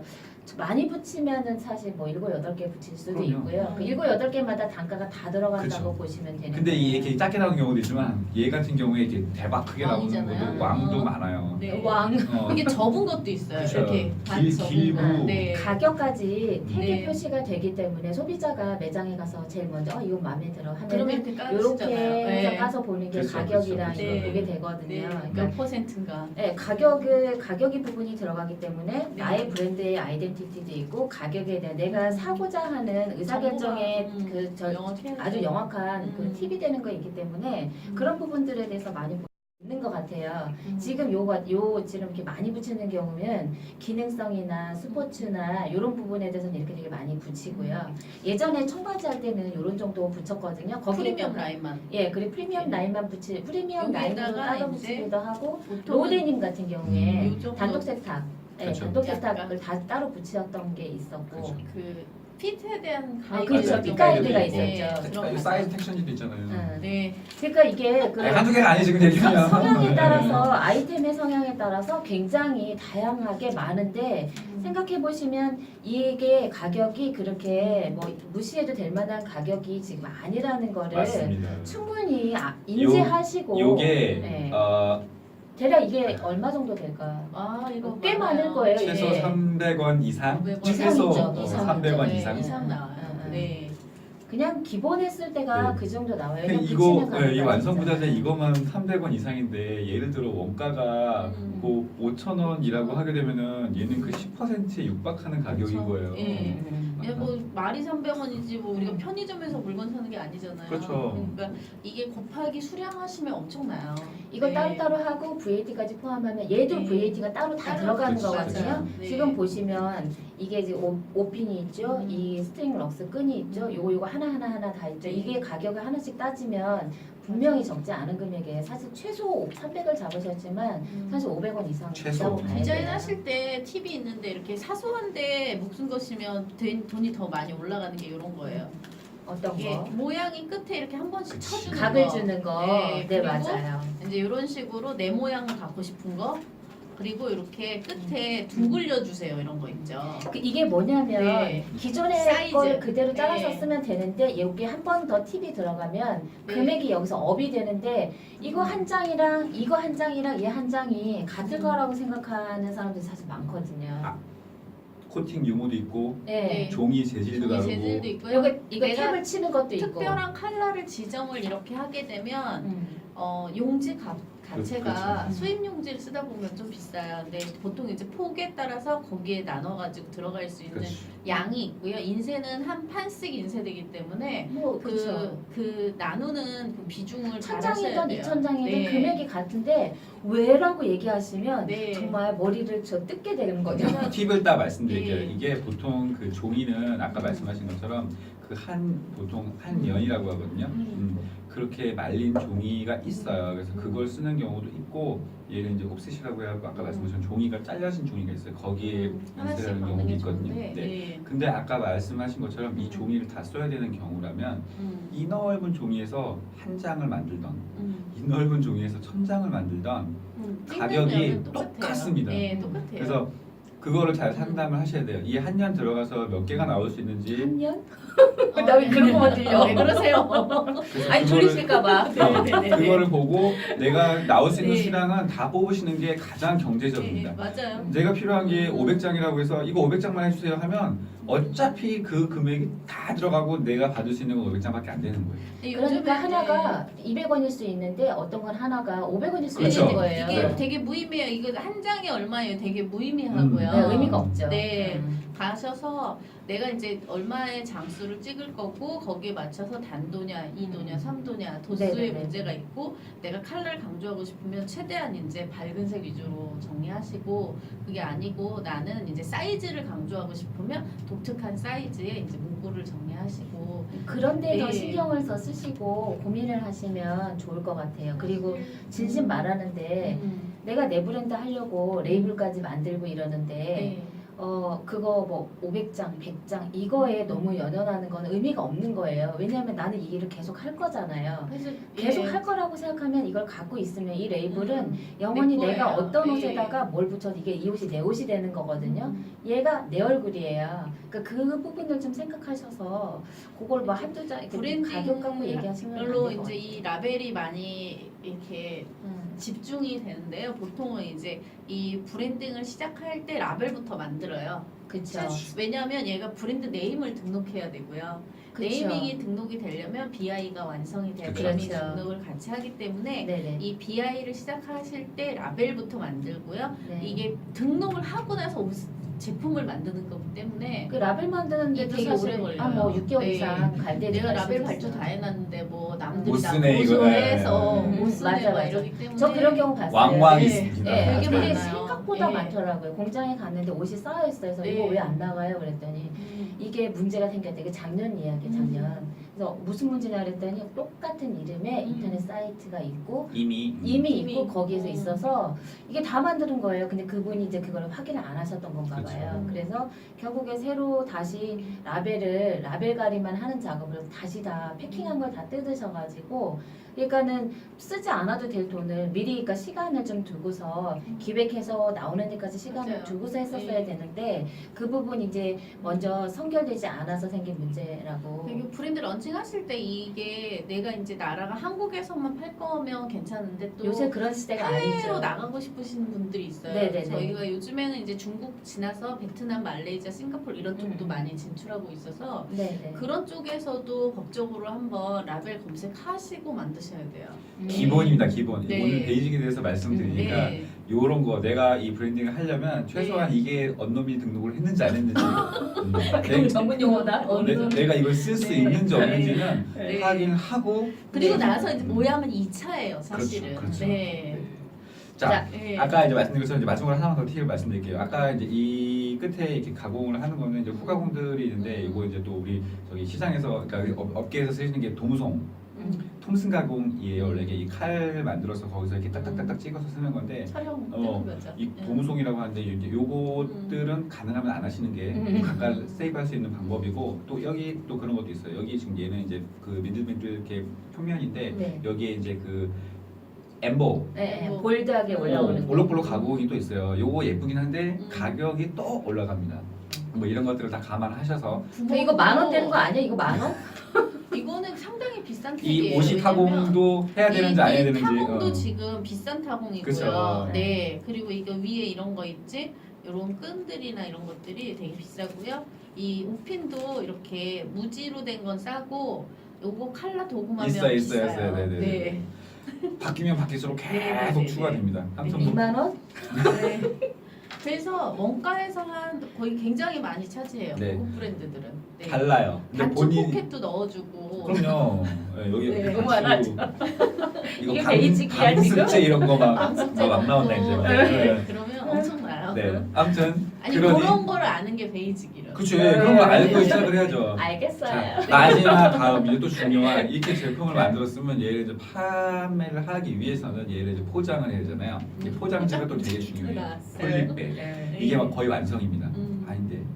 많이 붙이면은 사실 뭐 7, 8개 붙일 수도 그럼요. 있고요. 그 7, 8개마다 단가가 다 들어간다고 그쵸. 보시면 되는 근데 이 거예요. 이렇게 작게 나오는 경우도 있지만 얘 같은 경우에 이렇게 대박 크게 나오는 왕이잖아요. 것도 왕도 어. 많아요. 네. 왕 이게 접은 것도 있어요. 그쵸. 이렇게 길고. 네. 가격까지 태그 네. 표시가 되기 때문에 소비자가 매장에 가서 제일 먼저 이거 마음에 들어 그러면 하면은 이렇게 이렇게 까시잖아요. 해서 네. 까서 보는 게 그렇죠, 가격이랑 그렇죠, 이거 그렇죠. 보게 네. 되거든요. 네. 그러니까 몇 퍼센트인가. 네, 가격이 부분이 들어가기 때문에 네. 나의 브랜드의 아이덴티티도 있고 가격에 대한 내가 사고자 하는 의사결정에 정보가, 아주 영악한 그 음. 팁이 되는 거 있기 때문에 그런 부분들에 대해서 많이 있는 것 같아요. 음. 지금 지금 이렇게 많이 붙이는 경우는 기능성이나 스포츠나 이런 부분에 대해서는 이렇게 되게 많이 붙이고요. 예전에 청바지 할 때는 이런 정도 붙였거든요. 거기에 프리미엄 좀- 라인만. 예, 그리고 프리미엄 라인만 프리미엄 라인으로 여기다가 따로 이제 붙이기도 하고 보통은 로데님 같은 경우에 요 정도 단독 세탁, 예, 그렇죠. 단독 약간. 세탁을 다 따로 붙였던 게 있었고 그렇죠. 그 핏에 대한 아, 가이드 그렇죠. 핏 가이드가 있었죠. 그런 거 사이즈 텍션지도 있잖아요. 네. 그러니까 이게 그 아니, 한두 개가 아니지 근데 얘기하면. 성향에 따라서 아이템의 성향에 따라서 굉장히 다양하게 많은데 생각해 보시면 이게 가격이 그렇게 뭐 무시해도 될 만한 가격이 지금 아니라는 거를 맞습니다. 충분히 인지하시고 요게 네. 대략 이게 얼마 정도 될까? 아 이거 꽤 많아요. 많을 거예요. 최소 예. 300원 이상, 500원 최소 이상이죠. 300원 네, 이상. 이상 나와요. 네. 그냥 기본 했을 때가 네. 그 정도 나와요. 근데 그냥 이거 붙이는 가격이 이 완성부자재 진짜. 이거만 300원 이상인데 예를 들어 원가가 뭐 5,000원이라고 하게 되면은 얘는 그 10%에 육박하는 가격인 그렇죠. 거예요. 예. 야, 뭐 말이 300원이지 뭐 우리가 편의점에서 물건 사는 게 아니잖아요. 그렇죠. 그러니까 이게 곱하기 수량하시면 엄청나요. 이거 네. 따로따로 하고 VAT까지 포함하면 얘도 네. VAT가 따로 다 따로 들어가는 그렇죠. 거거든요. 맞아요. 네. 지금 보시면 이게 지금 5핀이 있죠. 이 스트링 럭스 끈이 있죠. 요거 하나 다 있죠. 네. 이게 가격을 하나씩 따지면 분명히 적지 않은 금액이에요. 사실 최소 300을 잡으셨지만 사실 500원 이상 최소. 있다고 봐야 디자인 돼요. 하실 때 팁이 있는데 이렇게 사소한데 목숨 거시면 돈이 더 많이 올라가는 게 이런 거예요. 어떤 이게 거? 모양이 끝에 이렇게 한 번씩 그치. 쳐주는 각을 거. 주는 거. 네, 네, 그리고 맞아요. 이제 이런 식으로 내 모양을 갖고 싶은 거. 그리고 이렇게 끝에 둥글려 주세요. 이런 거 있죠. 이게 뭐냐면 네. 기존의 사이즈. 걸 그대로 잘라서 네. 쓰면 되는데 여기 한 번 더 팁이 들어가면 네. 금액이 여기서 업이 되는데 이거 한 장이랑 이거 한 장이랑 얘 한 장이 같을 거라고 생각하는 사람들이 사실 많거든요. 아, 코팅 유무도 있고 네. 네. 종이 재질도 종이 다르고 재질도 있고요. 여기 이거 내가 탭을 치는 것도 있고. 특별한 컬러를 지정을 이렇게 하게 되면 음. 용지 자체가 그렇죠. 수입 용지를 쓰다 보면 좀 비싸요. 근데 보통 이제 폭에 따라서 거기에 나눠가지고 들어갈 수 있는 그렇지. 양이 있고요. 인쇄는 한 판씩 인쇄되기 때문에 뭐 그렇죠. 그 나누는 그 비중을 잘 하셔야 1000장이든 돼요. 2000장이든 네. 금액이 같은데 왜라고 얘기하시면 네. 정말 머리를 저 뜯게 되는 거죠. 팁을 딱 말씀드릴게요. 예. 이게 보통 그 종이는 아까 말씀하신 것처럼 그 보통 한 연이라고 하거든요. 그렇게 말린 종이가 있어요. 그래서 그걸 쓰는 경우도 있고 얘는 이제 옵셋이라고 해서 아까 말씀하신 종이가 잘려진 종이가 있어요. 거기에 하나씩 인쇄하는 받는 경우도 게 있거든요. 좋은데 네. 근데 아까 말씀하신 것처럼 이 종이를 다 써야 되는 경우라면 이 넓은 종이에서 한 장을 만들던 이 넓은 종이에서 1000장을 만들던 가격이 찍는 양은 똑같아요. 똑같습니다. 네, 똑같아요. 그래서 그거를 잘 상담을 하셔야 돼요. 이 한 년 들어가서 몇 개가 나올 수 있는지. 한 년? 어, 나 왜 그런 거만 들려? 왜 그러세요? 그래서 아니 그거를- 졸리실까봐. 네네네. 그거를 보고 내가 나올 수 있는 네. 수량은 다 뽑으시는 게 가장 네, 경제적입니다. 맞아요. 내가 필요한 게 500장이라고 해서 이거 500장만 해주세요 하면 어차피 그 금액이 다 들어가고 내가 받을 수 있는 건 500장밖에 안 되는 거예요. 네, 그러니까 요즘에 하나가 200원일 수 있는데 어떤 건 하나가 500원일 수 그렇죠. 있는 거예요. 이게 네. 되게 무의미해요. 이거 한 장이 얼마예요? 되게 무의미하고요. 네, 의미가 없죠. 네. 가셔서 내가 이제 얼마의 장수를 찍을 거고 거기에 맞춰서 단도냐, 2도냐, 3도냐 도수의 네네네. 문제가 있고 내가 컬러를 강조하고 싶으면 최대한 이제 밝은 색 위주로 정리하시고 그게 아니고 나는 이제 사이즈를 강조하고 싶으면 독특한 사이즈의 이제 문구를 정리하시고 그런데 더 네. 신경을 더 쓰시고 고민을 하시면 좋을 것 같아요. 그리고 진심 말하는데 내가 내 브랜드 하려고 레이블까지 만들고 이러는데 네. 그거 뭐 500장, 100장 이거에 너무 연연하는 건 의미가 없는 거예요. 왜냐하면 나는 이 일을 계속 할 거잖아요. 그래서 계속 예. 할 거라고 생각하면 이걸 갖고 있으면 이 레이블은 영원히 내 내가 거예요. 어떤 예. 옷에다가 뭘 붙여도 이게 이 옷이 내 옷이 되는 거거든요. 얘가 내 얼굴이에요. 그러니까 그 부분을 좀 생각하셔서 그걸 뭐 한두 장 이렇게 브랜딩 가격 갖고 얘기하시면 안 별로 될것 이제 이 라벨이 많이 이렇게 집중이 되는데요. 보통은 이제 이 브랜딩을 시작할 때 라벨부터 만들어요. 그렇죠. 왜냐하면 얘가 브랜드 네임을 등록해야 되고요. 네이밍이 등록이 되려면 BI가 완성이 돼야 그쵸. 네이밍 그렇죠. 등록을 같이 하기 때문에 네네. 이 BI를 시작하실 때 라벨부터 만들고요. 네. 이게 등록을 하고 나서 제품을 만드는 거기 때문에 그 라벨 만드는데도 이게 되게 사실 오래 걸려요. 뭐 6개월 네. 이상 갈 때도 내가 라벨 있어요. 발주 다 해놨는데 뭐 남들이 못 나 쓰네, 이거. 고소해서 네. 못 쓰네 맞아, 막 맞아. 이러기 때문에 저 그런 경우 봤어요. 왕왕이 네. 있습니다. 네, 되게 근데 많아요. 생각보다 네. 많더라고요. 공장에 갔는데 옷이 쌓여 있어서 네. 이거 왜 안 나가요? 그랬더니 이게 문제가 생겼대. 이게 작년 이야기, 작년. 그래서 무슨 문제냐 그랬더니 똑같은 이름의 음. 인터넷 사이트가 있고 이미 이미 이미 있고 거기에서 있고. 있어서 이게 다 만드는 거예요. 근데 그분이 이제 그걸 확인을 안 하셨던 건가 그쵸. 봐요. 그래서 결국에 새로 다시 라벨 가리만 하는 작업을 다시 다 패킹한 걸 다 뜯으셔가지고 그러니까는 쓰지 않아도 될 돈을 미리 그러니까 시간을 좀 두고서 기획해서 나오는 데까지 시간을 맞아요. 두고서 했었어야 네. 되는데 그 부분 이제 먼저 선결되지 않아서 생긴 문제라고. 이게 브랜드 런칭하실 때 이게 내가 이제 나라가 한국에서만 팔 거면 괜찮은데 또 요새 그런 시대가 해외로 아니죠. 나가고 싶으신 분들이 있어요. 네네네. 저희가 요즘에는 이제 중국 지나서 베트남, 말레이시아, 싱가포르 이런 쪽도 많이 진출하고 있어서 네네. 그런 쪽에서도 법적으로 한번 라벨 검색하시고 만드셔야 돼요. 기본입니다. 기본. 네. 오늘 베이직에 대해서 말씀드리니까 네. 요런 거 내가 이 브랜딩을 하려면 최소한 이게 언노미 등록을 했는지 안 했는지 그럼 전문 용어다. 내가 이걸 쓸 수 네. 있는지 없는지는 네. 확인하고 그리고 네. 나서 이제 모양은 2차예요, 사실은. 그렇죠. 네. 자, 네. 아까 이제 말씀드린 것처럼 이제 마지막으로 하나만 더 팁을 말씀드릴게요. 아까 이제 이 끝에 이렇게 가공을 하는 거는 이제 후가공들이 있는데 이거 이제 또 우리 저기 시장에서 그러니까 업계에서 쓰시는 게 돔송, 톰슨 가공이에요. 원래 이게 이 칼을 만들어서 거기서 이렇게 딱딱딱딱 찍어서 쓰는 건데 촬영 어, 뜨는 거죠. 이 네. 도무송이라고 하는데 이제 요것들은 가능하면 안 하시는 게 각각 세이브할 수 있는 방법이고 또 여기 또 그런 것도 있어요. 여기 지금 얘는 이제 그 민들민들 이렇게 평면인데 네. 여기에 이제 그 엠보 네, 뭐, 볼드하게 올라오는 거. 볼록볼록 가공이 또 있어요. 요거 예쁘긴 한데 음. 가격이 또 올라갑니다. 뭐 이런 것들을 다 감안하셔서 근데 이거 10,000원대는 거 아니야? 이거 10,000원? 이거는 상당히 비싼 이 팁이에요. 옷이 타공도 해야 되는지 안 해야 이 되는지 타공도 지금 비싼 타공이고요. 그쵸. 네. 그리고 이거 위에 이런 거 있지? 이런 끈들이나 이런 것들이 되게 비싸고요. 이 옷핀도 이렇게 무지로 된 건 싸고 요거 칼라 도금하면 있어요. 비싸요. 네네네. 네. 바뀌면 바뀔수록 계속 네네네. 추가됩니다. 아무튼 뭐 2만 원? 네. 그래서 원가에서 한 거의 굉장히 많이 차지해요. 네. 고급 브랜드들은. 네. 달라요. 근데 단추 본인 포켓도 넣어주고. 그럼요. 네, 여기 네. 너무 안 단추 이거 이게 베이직이야, 방습제 이런 거막 방석재 막 나온다 이제. 넣고, 네. 그러면 엄청나요. 네. 아무튼 아니 그러니 그런 거를 아는 게 베이직이라. 그쵸. 그런 걸 알고 시작을 해야죠. 알겠어요. 자, 마지막 다음 이제 또 중요한 이렇게 제품을 만들었으면 얘를 이제 판매를 하기 위해서는 얘를 이제 포장을 해야 되잖아요. 이 포장지가 또 되게 중요해요. 나왔어요. 폴리백. 네. 이게 막 거의 완성입니다. 음.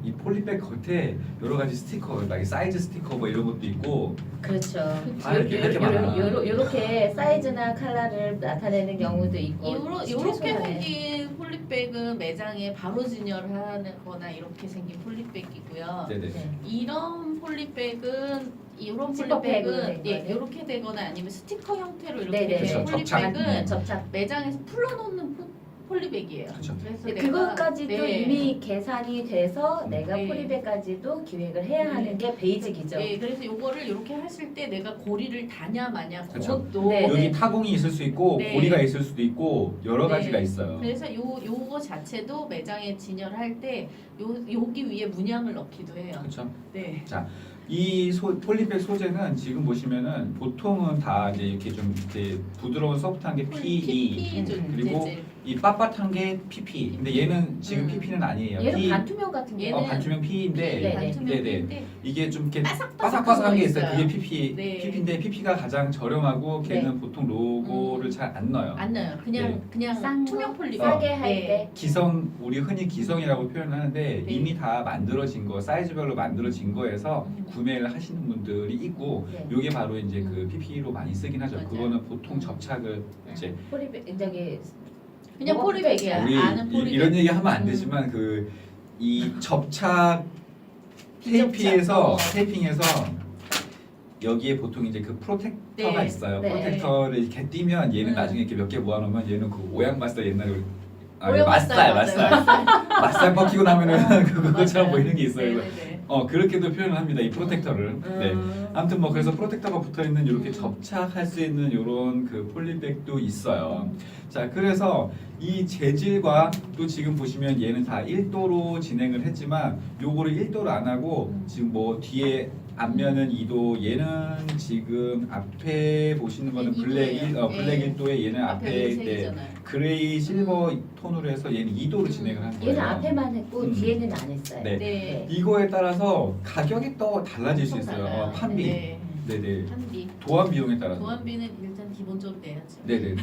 이 폴리백 겉에 여러 가지 스티커, 막 사이즈 스티커 뭐 이런 것도 있고 그렇죠. 아, 이렇게 많아. 요렇게 사이즈나 컬러를 나타내는 경우도 있고. 요렇게 최소한의. 생긴 폴리백은 매장에 바로 진열하거나 이렇게 생긴 폴리백이고요. 네네. 네. 이런 폴리백은 이런 지퍼백으로 된 폴리백은 예, 거네. 이렇게 되거나 아니면 스티커 형태로 이렇게 네네. 된 그쵸, 접착. 폴리백은 접착. 매장에서 풀러놓는 폴리백이에요. 그쵸. 그래서 근데 내가- 그것까지도 네. 이미 계산이 돼서 내가 네. 폴리백까지도 기획을 해야 하는 게 베이직이죠. 네, 그래서 요거를 이렇게 하실 때 내가 고리를 다냐 마냐 그쵸. 그것도 네. 여기 타공이 있을 수 있고 네. 고리가 있을 수도 있고 여러 네. 가지가 있어요. 그래서 요거 자체도 매장에 진열할 때 여기 위에 문양을 넣기도 해요. 그렇죠. 네. 이 폴리백 소재는 지금 보시면은 보통은 다 이제 이렇게 좀 이렇게 부드러운 소프트한 게 PE 그리고 이 빳빳한 게 PP. 근데 얘는 지금 PP는 아니에요. 얘는 P, 반투명 같은 게. 얘는 반투명 PE인데 네. 반투명인데 이게 좀 이렇게 바삭바삭한 바삭바삭한 게 거 있어요. 있어요. 그게 PP. 네. PP인데 PP가 가장 저렴하고 걔는 보통 로고를 잘 안 넣어요. 안 넣어요. 그냥 싼 투명 거? 폴리백. 싸게 할 네. 때. 기성 우리 흔히 기성이라고 표현하는데 네. 이미 다 만들어진 거 사이즈별로 만들어진 거에서 음. 구매를 하시는 분들이 있고 네. 요게 바로 이제 그 PP로 많이 쓰긴 하죠. 맞아요. 그거는 보통 접착을 이제 폴리백 저기 그냥 뭐가 폴리백이야. 우리 아는 폴리백. 이런 얘기 하면 안 음. 되지만 그 이 접착 비접착. 테이핑에서 어. 여기에 보통 이제 그 프로텍터가 네. 있어요. 네. 프로텍터를 이렇게 띄면 얘는 음. 나중에 이렇게 몇 개 모아놓으면 얘는 그 오양맛살 옛날에 오양 맛살 맛살 벗기고 나면은 그거처럼 맞아요. 보이는 게 있어요. 네네네. 그렇게도 표현을 합니다. 이 프로텍터를. 네. 아무튼 뭐 그래서 프로텍터가 붙어 있는 이렇게 접착할 수 있는 이런 그 폴리백도 있어요. 자, 그래서 이 재질과 또 지금 보시면 얘는 다 1도로 진행을 했지만 요거를 1도로 안 하고 지금 뭐 뒤에 앞면은 2도, 얘는 지금 앞에 보시는 거는 블랙 1도에 얘는 앞에 네, 색이잖아요. 그레이 실버 톤으로 해서 얘는 2도로 진행을 한 거예요. 얘는 앞에만 했고 뒤에는 안 했어요. 네. 네. 이거에 따라서 가격이 또 달라질 수 있어요. 판비. 네. 네네. 한비. 도안 비용에 따라서. 도안비는 일단 기본적으로 내야죠. 네네.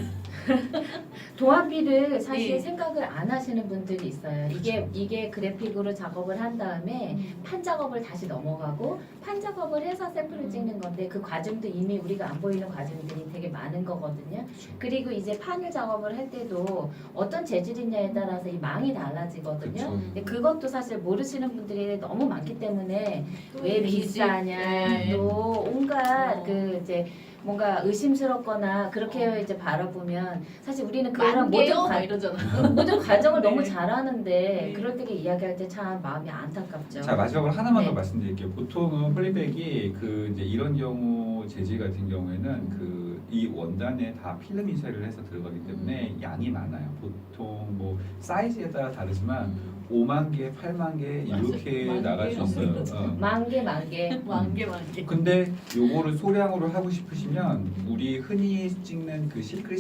도안비를 사실 네. 생각을 안 하시는 분들이 있어요. 이게 그래픽으로 작업을 한 다음에 판 작업을 다시 넘어가고 판 작업을 해서 샘플을 찍는 건데 그 과정도 이미 우리가 안 보이는 과정들이 되게 많은 거거든요. 그리고 이제 판을 작업을 할 때도 어떤 재질이냐에 따라서 이 망이 달라지거든요. 그쵸. 근데 그것도 사실 모르시는 분들이 너무 많기 때문에 왜 비지. 비싸냐 네. 또 온갖 어. 그 이제 뭔가 의심스럽거나 그렇게 이제 바라보면 사실 우리는 그런 만개요? 모든 막 이러잖아. 모든 과정을 네. 너무 잘하는데 네. 그럴 때 이야기할 때 참 마음이 안타깝죠. 자 마지막으로 하나만 네. 더 말씀드릴게요. 보통은 폴리백이 그 이제 이런 경우 재질 같은 경우에는 그 이 원단에 다 필름 인쇄를 해서 들어가기 때문에 양이 많아요. 보통 뭐 사이즈에 따라 다르지만 5만 개, 8만 개 이렇게 맞아요. 나갈 수 만 있어요. 개요. 어. 만개 만개. 근데 요거를 소량으로 하고 싶으시면 우리 흔히 찍는 그 실크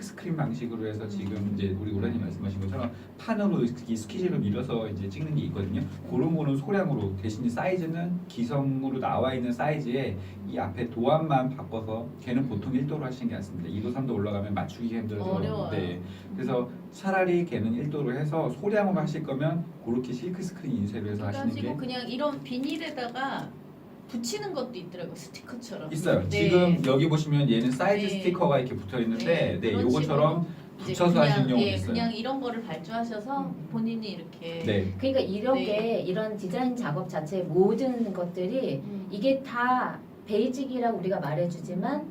스크린 방식으로 해서 지금 이제 우리 오라님 말씀하신 것처럼 판으로 이 스키즈로 밀어서 이제 찍는 게 있거든요. 그런 거는 소량으로 대신 사이즈는 기성으로 나와 있는 사이즈에 이 앞에 도안만 바꿔서 걔는 보통 1도로 하시는 게 낫습니다. 2도, 3도 올라가면 맞추기가 힘들어서 어려워요. 네. 그래서 차라리 걔는 1도로 해서 소량으로 하실 거면 그렇게 실크 스크린 인쇄로 해서 하시는 게 그래가지고 그냥 이런 비닐에다가 붙이는 것도 있더라고 스티커처럼. 있어요. 네. 지금 여기 보시면 얘는 사이즈 네. 스티커가 이렇게 붙어 있는데 네, 그런 요거처럼 이제 붙여서 그냥, 하시는 경우도 예, 있어요. 그냥 이런 거를 발주하셔서 본인이 이렇게. 네. 그러니까 이렇게 네. 이런 디자인 작업 자체 모든 것들이 이게 다 베이직이라고 우리가 말해주지만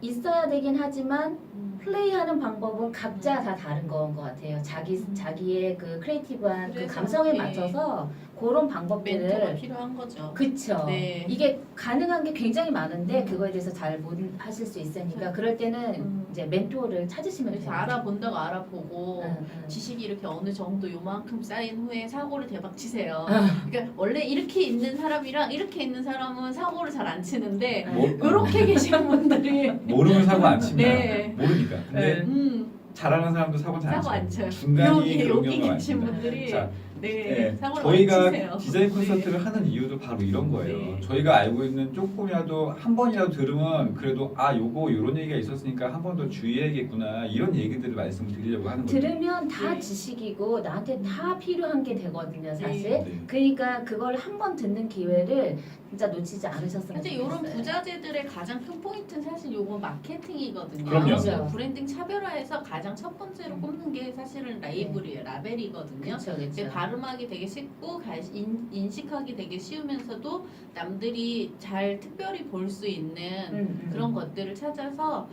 있어야 되긴 하지만 플레이하는 방법은 각자 다 다른 건 것 같아요. 자기의 그 크리에이티브한 그 그래서, 감성에 네. 맞춰서 그런 멘토가 방법들을 필요한 거죠. 그쵸. 네. 이게 가능한 게 굉장히 많은데 그거에 대해서 잘 못 하실 수 있으니까 그럴 때는 이제 멘토를 찾으시면 그래서 돼요. 알아본다고 알아보고 응, 응. 지식이 이렇게 어느 정도 요만큼 쌓인 후에 사고를 대박 치세요. 그러니까 원래 이렇게 있는 사람이랑 이렇게 있는 사람은 사고를 잘 안 치는데 응. 뭐, 이렇게 계신 분들이 모르면 사고 안 칩니다. 네. 모르니까. 근데 네. 잘하는 사람도 사고 잘 안 사고 안 쳐요. 쳐요. 중간이 그런 여기 경우가 계신 많습니다. 분들이 자, 네, 네, 사고를 저희가 많이 치세요. 디자인 네. 콘서트를 하는 이유도 바로 이런 거예요. 네. 저희가 알고 있는 조금이라도 한 번이라도 들으면 그래도 아 요거 요런 얘기가 있었으니까 한 번 더 주의해야겠구나 이런 얘기들을 말씀을 드리려고 하는 거죠. 들으면 다 네. 지식이고 나한테 다 필요한 게 되거든요, 사실. 네. 그러니까 그걸 한 번 듣는 기회를 진짜 놓치지 않으셨으면 사실 좋겠어요. 이런 부자재들의 가장 큰 포인트는 사실 요거 마케팅이거든요. 그럼요. 그래서 브랜딩 차별화에서 가장 첫 번째로 꼽는 게 사실은 라이블이에요. 라벨이거든요. 그렇죠, 이제 그렇죠. 발음하기 되게 쉽고 인식하기 되게 쉬우면서도 남들이 잘 특별히 볼 수 있는 그런 것들을 찾아서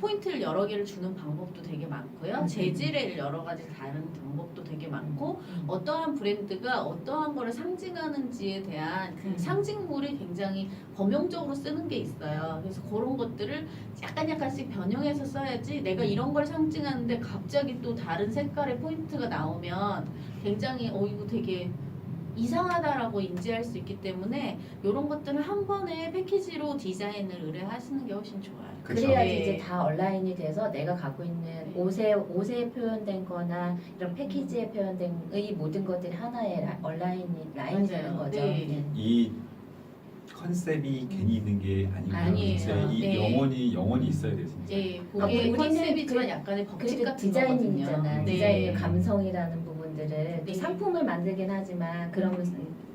포인트를 여러 개를 주는 방법도 되게 많고요. 재질을 여러 가지 다른 방법도 되게 많고 어떠한 브랜드가 어떠한 거를 상징하는지에 대한 그 상징물이 굉장히 범용적으로 쓰는 게 있어요. 그래서 그런 것들을 약간씩 변형해서 써야지 내가 이런 걸 상징하는데 갑자기 또 다른 색깔의 포인트가 나오면 굉장히 이거 되게 이상하다라고 인지할 수 있기 때문에 이런 것들을 한 번에 패키지로 디자인을 의뢰하시는 게 훨씬 좋아요. 그쵸. 그래야지 네. 이제 다 온라인이 돼서 내가 갖고 있는 옷에 표현된 거나 이런 패키지에 표현된 이 모든 것들이 하나의 라인이 맞아요. 되는 거죠. 네. 이 컨셉이 괜히 있는 게 아니고요. 아니에요. 진짜 이 네. 영혼이 있어야 돼요. 진짜. 예, 아, 그게 우리는 컨셉이지만 그- 약간의 법칙 그래도 같은 디자인이잖아. 거거든요. 디자인의 감성이라는 부분들을 또 네. 상품을 만들긴 하지만 그런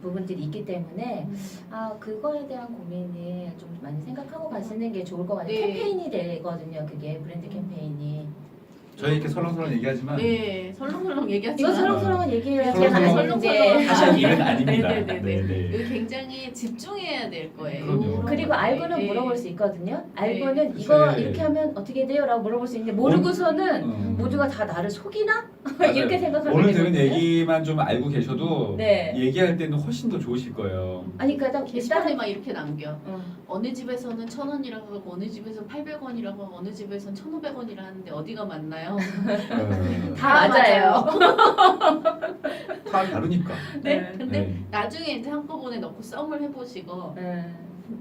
부분들이 있기 때문에 그거에 대한 고민이 좀 많이 생각하고 가시는 게 좋을 것 같아요. 네. 캠페인이 되거든요. 그게 브랜드 캠페인이. 저희 이렇게 설렁설렁 얘기하지만 네, 설렁설렁 얘기하지 이거 설렁설렁은 얘기를 설렁설렁 이제 하실 일은 아닙니다. 네네네. 이거 굉장히 집중해야 될 거예요. 그럼요. 이런 그리고 것들. 알고는 네. 물어볼 수 있거든요. 알고는 그치. 이거 이렇게 하면 어떻게 돼요? 라고 물어볼 수 있는데 모르고서는 음. 모두가 다 나를 속이나? 맞아요. 이렇게 생각하는 오늘 게 들은 있거든요. 얘기만 좀 알고 계셔도 네. 얘기할 때는 훨씬 더 좋으실 거예요. 아니 그러니까 게시판에 일단 막 이렇게 남겨. 어. 어느 집에서는 1,000원이라고 하고 어느 집에서는 800원이라고 하고 어느 집에서는 1,500원이라 하는데 어디가 맞나요? 다 맞아요. 다 다르니까. 네. 네. 근데 네. 나중에 이제 한꺼번에 넣고 썸을 해보시고 네.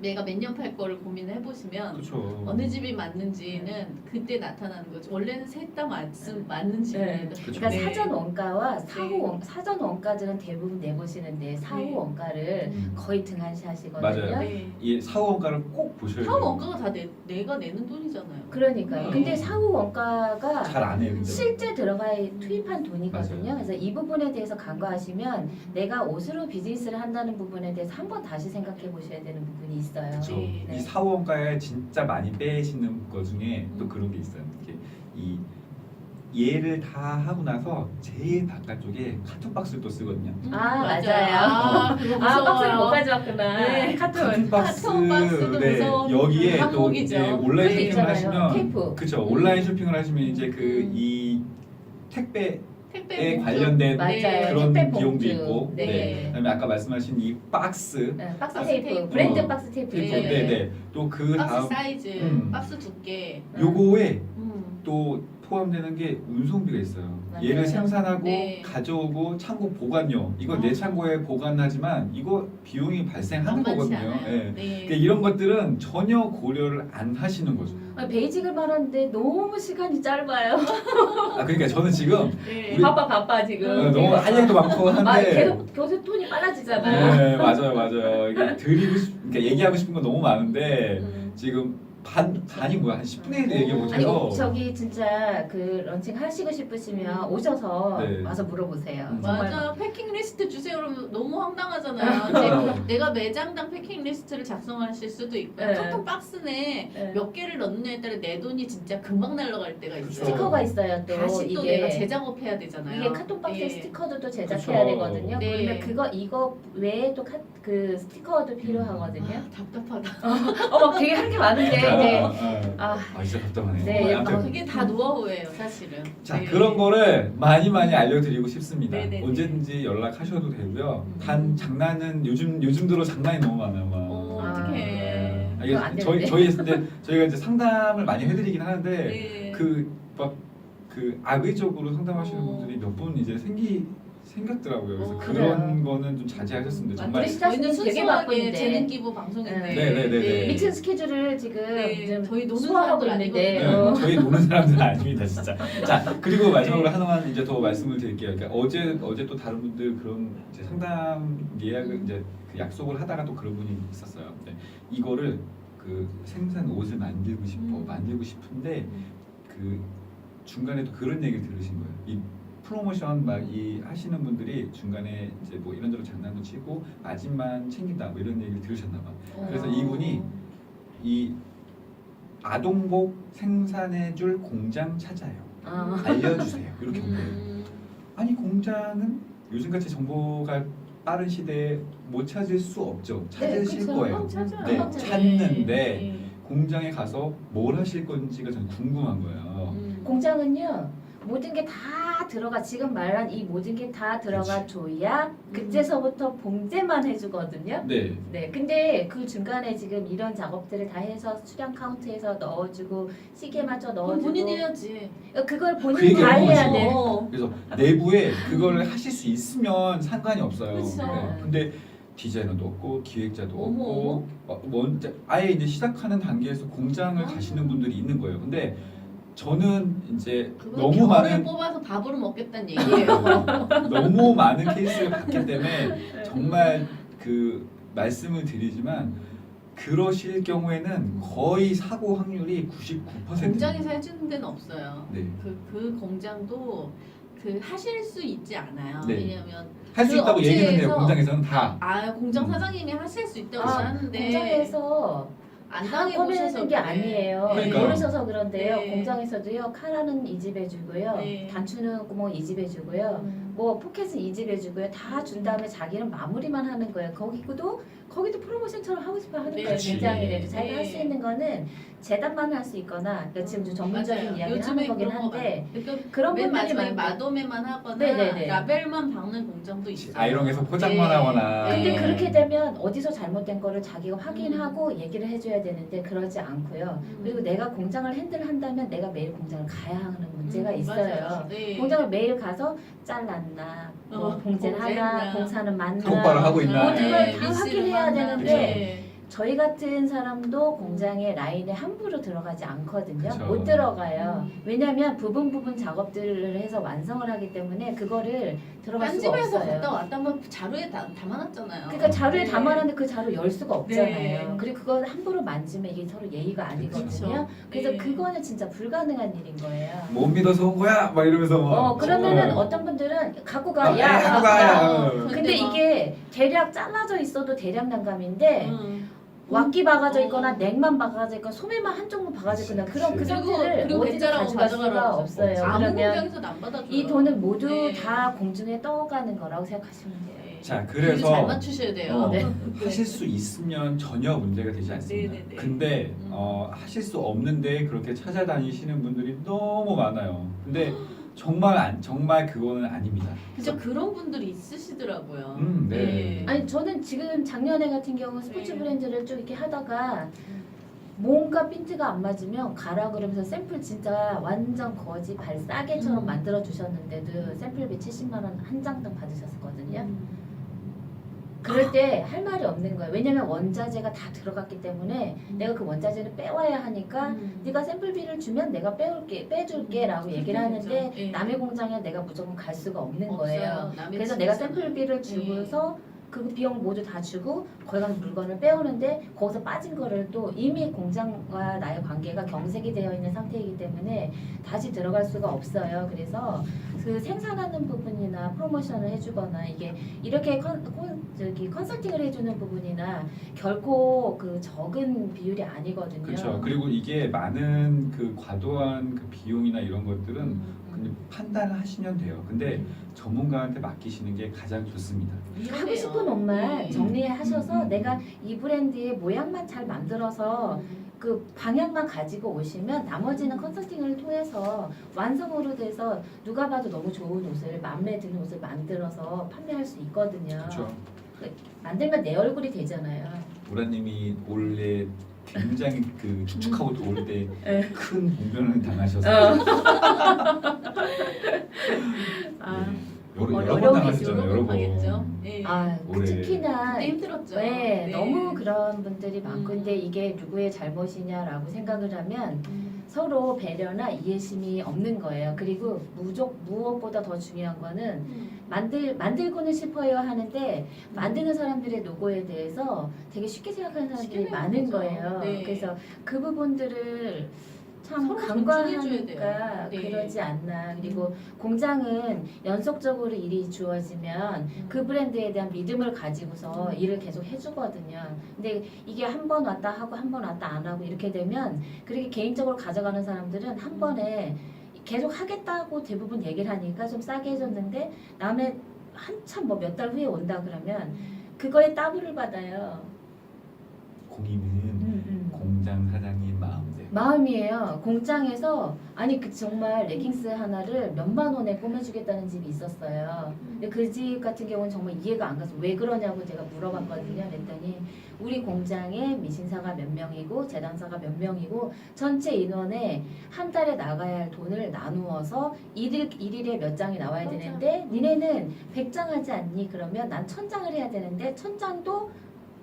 내가 몇 년 팔 거를 고민해 보시면 그렇죠. 어느 집이 맞는지는 그때 나타나는 거죠. 원래는 셋 다 맞는 집입니다. 그러니까 네. 사전 원가와 사후 네. 사전 원가들은 대부분 내보시는데 사후 네. 원가를 거의 등한시하시거든요. 맞아요. 네. 이 사후 원가를 꼭 보셔야 돼요. 사후 원가가 다 내가 내는 돈이잖아요. 그러니까요. 네. 근데 사후 원가가 잘 안 해요. 근데. 실제 들어가 투입한 돈이거든요. 맞아요. 그래서 이 부분에 대해서 간과하시면 내가 옷으로 비즈니스를 한다는 부분에 대해서 한번 다시 생각해 보셔야 되는 부분이 있어요. 그렇죠. 네. 이 사후 원가에 진짜 많이 빼시는 것 중에 또 그런 게 있어요. 이렇게 이 얘를 다 하고 나서 제일 바깥쪽에 카툰 박스를 또 쓰거든요. 아, 맞아요. 아, 그거 아, 박스를 못 무서워요. 가져왔구나. 네. 카툰. 카툰 박스도 무서운 여기에 또 항목이죠. 이제 온라인 네. 쇼핑을 있잖아요. 하시면 테이프. 그렇죠. 온라인 쇼핑을 하시면 이제 그 이 택배에 택배 관련된 맞아요. 그런 택배 비용도 봉투. 있고, 네. 그다음에 아까 말씀하신 이 박스, 네, 박스 박스 테이프, 테이프. 브랜드 박스 테이프 네. 있잖아요. 네, 또 그 박스 다음 사이즈, 음. 박스 두께. 요거에 음. 또 포함되는 게 운송비가 있어요. 맞아요. 얘를 생산하고 네. 가져오고 창고 보관료. 이거 내 아. 창고에 보관하지만 이거 비용이 발생하는 만만치 거거든요. 않아요. 예. 네. 그러니까 이런 것들은 전혀 고려를 안 하시는 거죠. 아, 베이직을 말하는데 너무 시간이 짧아요. 아 그러니까 저는 지금 네. 우리- 바빠 지금. 너무 할 얘기도 많고 한데 계속 톤이 빨라지잖아요. 네, 맞아요. 이게 그러니까 얘기하고 싶은 건 너무 많은데 음. 지금 반이 뭐야? 한 10분의 1도 얘기 못 아니 해서 저기 진짜 그 런칭 하시고 싶으시면 오셔서 네. 와서 물어보세요. 음. 정말 맞아. 패킹 리스트 주세요. 그러면 너무 황당하잖아요. 내가 매장당 패킹 리스트를 작성하실 수도 있고 네. 카톤 박스 내에 네. 몇 개를 넣느냐에 따라 내 돈이 진짜 금방 날아갈 때가 있어요. 스티커가 있어요. 또 다시 또 이게 내가 제작업해야 되잖아요. 이게 카톤 박스에 예. 스티커도 또 제작해야 그쵸. 되거든요. 네. 그러면 이거 외에 또 그 스티커도 필요하거든요. 아, 답답하다. 막 되게 할 게 많은데 이제 아, 진짜 답답하네요. 네, 아무튼 그게 다 노하우예요, 사실은. 자 네. 그런 거를 많이 알려드리고 싶습니다. 네네네. 언제든지 연락하셔도 되고요. 음. 단 장난은 요즘 들어 장난이 너무 많아요. 막. 어떡해. 아, 그거 안 이게 저희가 이제 상담을 많이 해드리긴 하는데 네. 그 악의적으로 상담하시는 어. 분들이 몇 분 이제 생겼더라고요. 그래서 어. 그런 거는 좀 자제하셨으면 정말. 우리 저희는 되게 순수하게 바쁜데. 재능 기부 방송인데 네. 미친 스케줄을 지금 네, 좀 저희 노는 소화하고 사람들 있는데 네, 저희 노는 사람들은 아닙니다, 진짜. 자, 그리고 마지막으로 하나만 이제 더 말씀을 드릴게요. 그러니까 어제 또 다른 분들 그런 이제 상담 예약을 이제 그 약속을 하다가 또 그런 분이 있었어요. 네, 이거를 그 생산 옷을 만들고 싶은데 그 중간에 또 그런 얘기를 들으신 거예요. 이 프로모션 막 이 하시는 분들이 중간에 이제 뭐 이런저런 장난도 치고 마진만 챙긴다 뭐 이런 얘기를 들으셨나 봐. 그래서 이분이 이 아동복 생산해줄 공장 찾아요. 알려주세요. 이렇게 온 거예요. 아니 공장은 요즘같이 정보가 빠른 시대에 못 찾을 수 없죠. 찾으실 그쵸. 거예요. 찾아요. 네, 찾는데 네. 공장에 가서 뭘 하실 건지가 저는 궁금한 거예요. 공장은요 모든 게 다 들어가 지금 말한 이 모든 게 다 들어가 줘야 그때서부터 봉제만 해주거든요. 네, 네, 근데 그 중간에 지금 이런 작업들을 다 해서 수량 카운트해서 넣어주고 시계 맞춰 그럼 넣어주고 본인이 해야지. 그걸 그 본인이 얘기 다 하는 해야 거죠. 돼. 그래서 내부에 그걸 하실 수 있으면 상관이 없어요. 그쵸. 네, 근데 디자이너도 없고 기획자도 어머, 없고 아예 이제 시작하는 단계에서 공장을 가시는 분들이 있는 거예요. 근데 저는 이제 그건 너무 겨를 많은 뽑아서 밥으로 먹겠다는 얘기예요. 너무 많은 케이스를 봤기 때문에 정말 그 말씀을 드리지만 그러실 경우에는 거의 사고 확률이 99%. 공장에서 해주는 데는 없어요. 네. 그 공장도 그 하실 수 있지 않아요. 네. 왜냐하면 할 수 그 있다고 얘기는 해요. 업체에서 공장에서는 다. 공장 사장님이 하실 수 있다고 아, 하는데 공장에서 안 다 당해보셔서 꺼내는 게 그래. 아니에요. 그러니까. 모르셔서 그런데요. 네. 공장에서도요 카라는 이 집 해주고요, 네. 단추는 뭐 이 집 해주고요. 뭐 포켓은 이 집 해주고요. 다 준 다음에 자기는 마무리만 하는 거예요. 거기도 프로모션처럼 하고 싶어 하는 거예요. 그치. 굉장히라도 자기가 네. 할 수 있는 거는 재단만 할 수 있거나 그러니까 지금 좀 전문적인 맞아요. 이야기를 요즘에 하는 거긴 그런 거 한데 그러니까 그런 맨 분들이 마지막에 많고. 마도매만 하거나 네네네. 라벨만 박는 공장도 있어요. 아이롱에서 포장만 네. 하거나. 근데 네. 그렇게 되면 어디서 잘못된 거를 자기가 확인하고 얘기를 해줘야 되는데 그러지 않고요. 그리고 내가 공장을 핸들한다면 내가 매일 공장을 가야 하는 문제가 있어요. 맞아요. 네. 공장을 매일 가서 잘랐나, 뭐 봉제를 하나, 봉제했나. 공사는 맞나, 똑바로 하고 있나. 모든 걸 다 미스를 확인해야 맞나. 되는데 저희 같은 사람도 공장의 라인에 함부로 들어가지 않거든요. 그쵸. 못 들어가요. 왜냐하면 부분 해서 해서 완성을 하기 때문에 그거를 들어갈 수가 편집해서 없어요. 갔다 왔다면 자루에 담아놨잖아요. 그러니까 자루에 네. 담아놨는데 그 자루 열 수가 없잖아요. 네. 그리고 그걸 함부로 만지면 이게 서로 예의가 아니거든요. 그쵸. 그래서 네. 그거는 진짜 불가능한 일인 거예요. 못 믿어서 온 거야? 막 이러면서 막. 그러면은 네. 어떤 분들은 갖고 가. 아, 야, 갖고 갖고 가, 야. 가. 근데 근데 막- 이게 대략 잘라져 있어도 대략 난감인데 음. 왁기 박아져 있거나 어. 넥만 박아져 있거나 소매만 한쪽만 박아져 있거나 그런 그 그치. 상태를 그리고 어디도 배짜라고 가져갈 수가 가져가라고 없어요. 아무 그러면 공장에서는 안 받아줘요. 이 돈은 모두 네. 다 공중에 떠가는 거라고 생각하시면 돼요. 네. 자, 그래서 그래서 잘 맞추셔야 돼요. 네. 하실 수 있으면 전혀 문제가 되지 않습니다. 네네네. 근데 음. 하실 수 없는데 그렇게 찾아다니시는 분들이 너무 많아요. 근데 정말 그거는 아닙니다. 진짜 그런 분들이 있으시더라고요. 네. 아니 저는 지금 작년에 같은 경우 스포츠 네. 브랜드를 쭉 이렇게 하다가 뭔가 핀트가 안 맞으면 가라 그러면서 샘플 진짜 완전 거지 발싸개처럼 만들어 주셨는데도 샘플비 70만 원 한 장당 받으셨었거든요. 그럴 때 할 말이 없는 거예요. 왜냐면 원자재가 다 들어갔기 때문에 내가 그 원자재를 빼와야 하니까 네가 샘플비를 주면 내가 빼줄게라고 얘기를 하는데 네. 남의 공장에 내가 무조건 갈 수가 없는 거예요. 없어요. 남의 그래서 집이잖아요. 내가 샘플비를 주고서 그 비용 모두 다 주고 거기 가서 물건을 빼오는데 거기서 빠진 거를 또 이미 공장과 나의 관계가 경색이 되어 있는 상태이기 때문에 다시 들어갈 수가 없어요. 그래서 그 생산하는 부분이나 프로모션을 해주거나 이게 이렇게 컨설팅을 해주는 부분이나 결코 그 적은 비율이 아니거든요. 그렇죠. 그리고 이게 많은 그 과도한 그 비용이나 이런 것들은 그냥 판단을 하시면 돼요. 근데 전문가한테 맡기시는 게 가장 좋습니다. 하고 싶은 옷만 네. 정리하셔서 내가 이 브랜드의 모양만 잘 만들어서 그 방향만 가지고 오시면 나머지는 컨설팅을 통해서 완성으로 돼서 누가 봐도 너무 좋은 옷을 마음에 드는 옷을 만들어서 판매할 수 있거든요. 그렇죠. 만들면 내 얼굴이 되잖아요. 우라님이 올해 굉장히 그 축축하고 더울 때 네. 큰 봉변을 당하셔서 아, 여러 어려움이 번 당하셨잖아요. 여러 하겠죠. 번. 네. 아 올해. 특히나 그때 힘들었죠. 네, 너무 그런 분들이 많고 음. 근데 이게 누구의 잘못이냐라고 생각을 하면 서로 배려나 이해심이 없는 거예요. 그리고 무엇보다 더 중요한 거는 만들고는 싶어요 하는데 만드는 사람들의 노고에 대해서 되게 쉽게 생각하는 사람들이 쉽게 많은 생각하죠. 거예요. 네. 그래서 그 부분들을 참 서로 존중해줘야 간과하니까 돼요. 네. 그러지 않나. 그리고 공장은 연속적으로 일이 주어지면 그 브랜드에 대한 믿음을 가지고서 일을 계속 해주거든요. 근데 이게 한 번 왔다 하고 한 번 왔다 안 하고 이렇게 되면 그렇게 개인적으로 가져가는 사람들은 한 번에 계속 하겠다고 대부분 얘기를 하니까 좀 싸게 해줬는데 다음에 한참 뭐 몇 달 후에 온다 그러면 그거에 따블을 받아요. 공임은 공장 사장님 마음대로. 마음이에요. 공장에서 아니 그 정말 레깅스 하나를 몇만 원에 꾸며주겠다는 집이 있었어요. 근데 그 집 같은 경우는 정말 이해가 안 가서 왜 그러냐고 제가 물어봤거든요. 그랬더니 우리 공장에 미신사가 몇 명이고 재단사가 몇 명이고 전체 인원에 한 달에 나가야 할 돈을 나누어서 일일에 몇 장이 나와야 맞아. 되는데 니네는 100장 하지 않니? 그러면 난 1000장을 해야 되는데 1000장도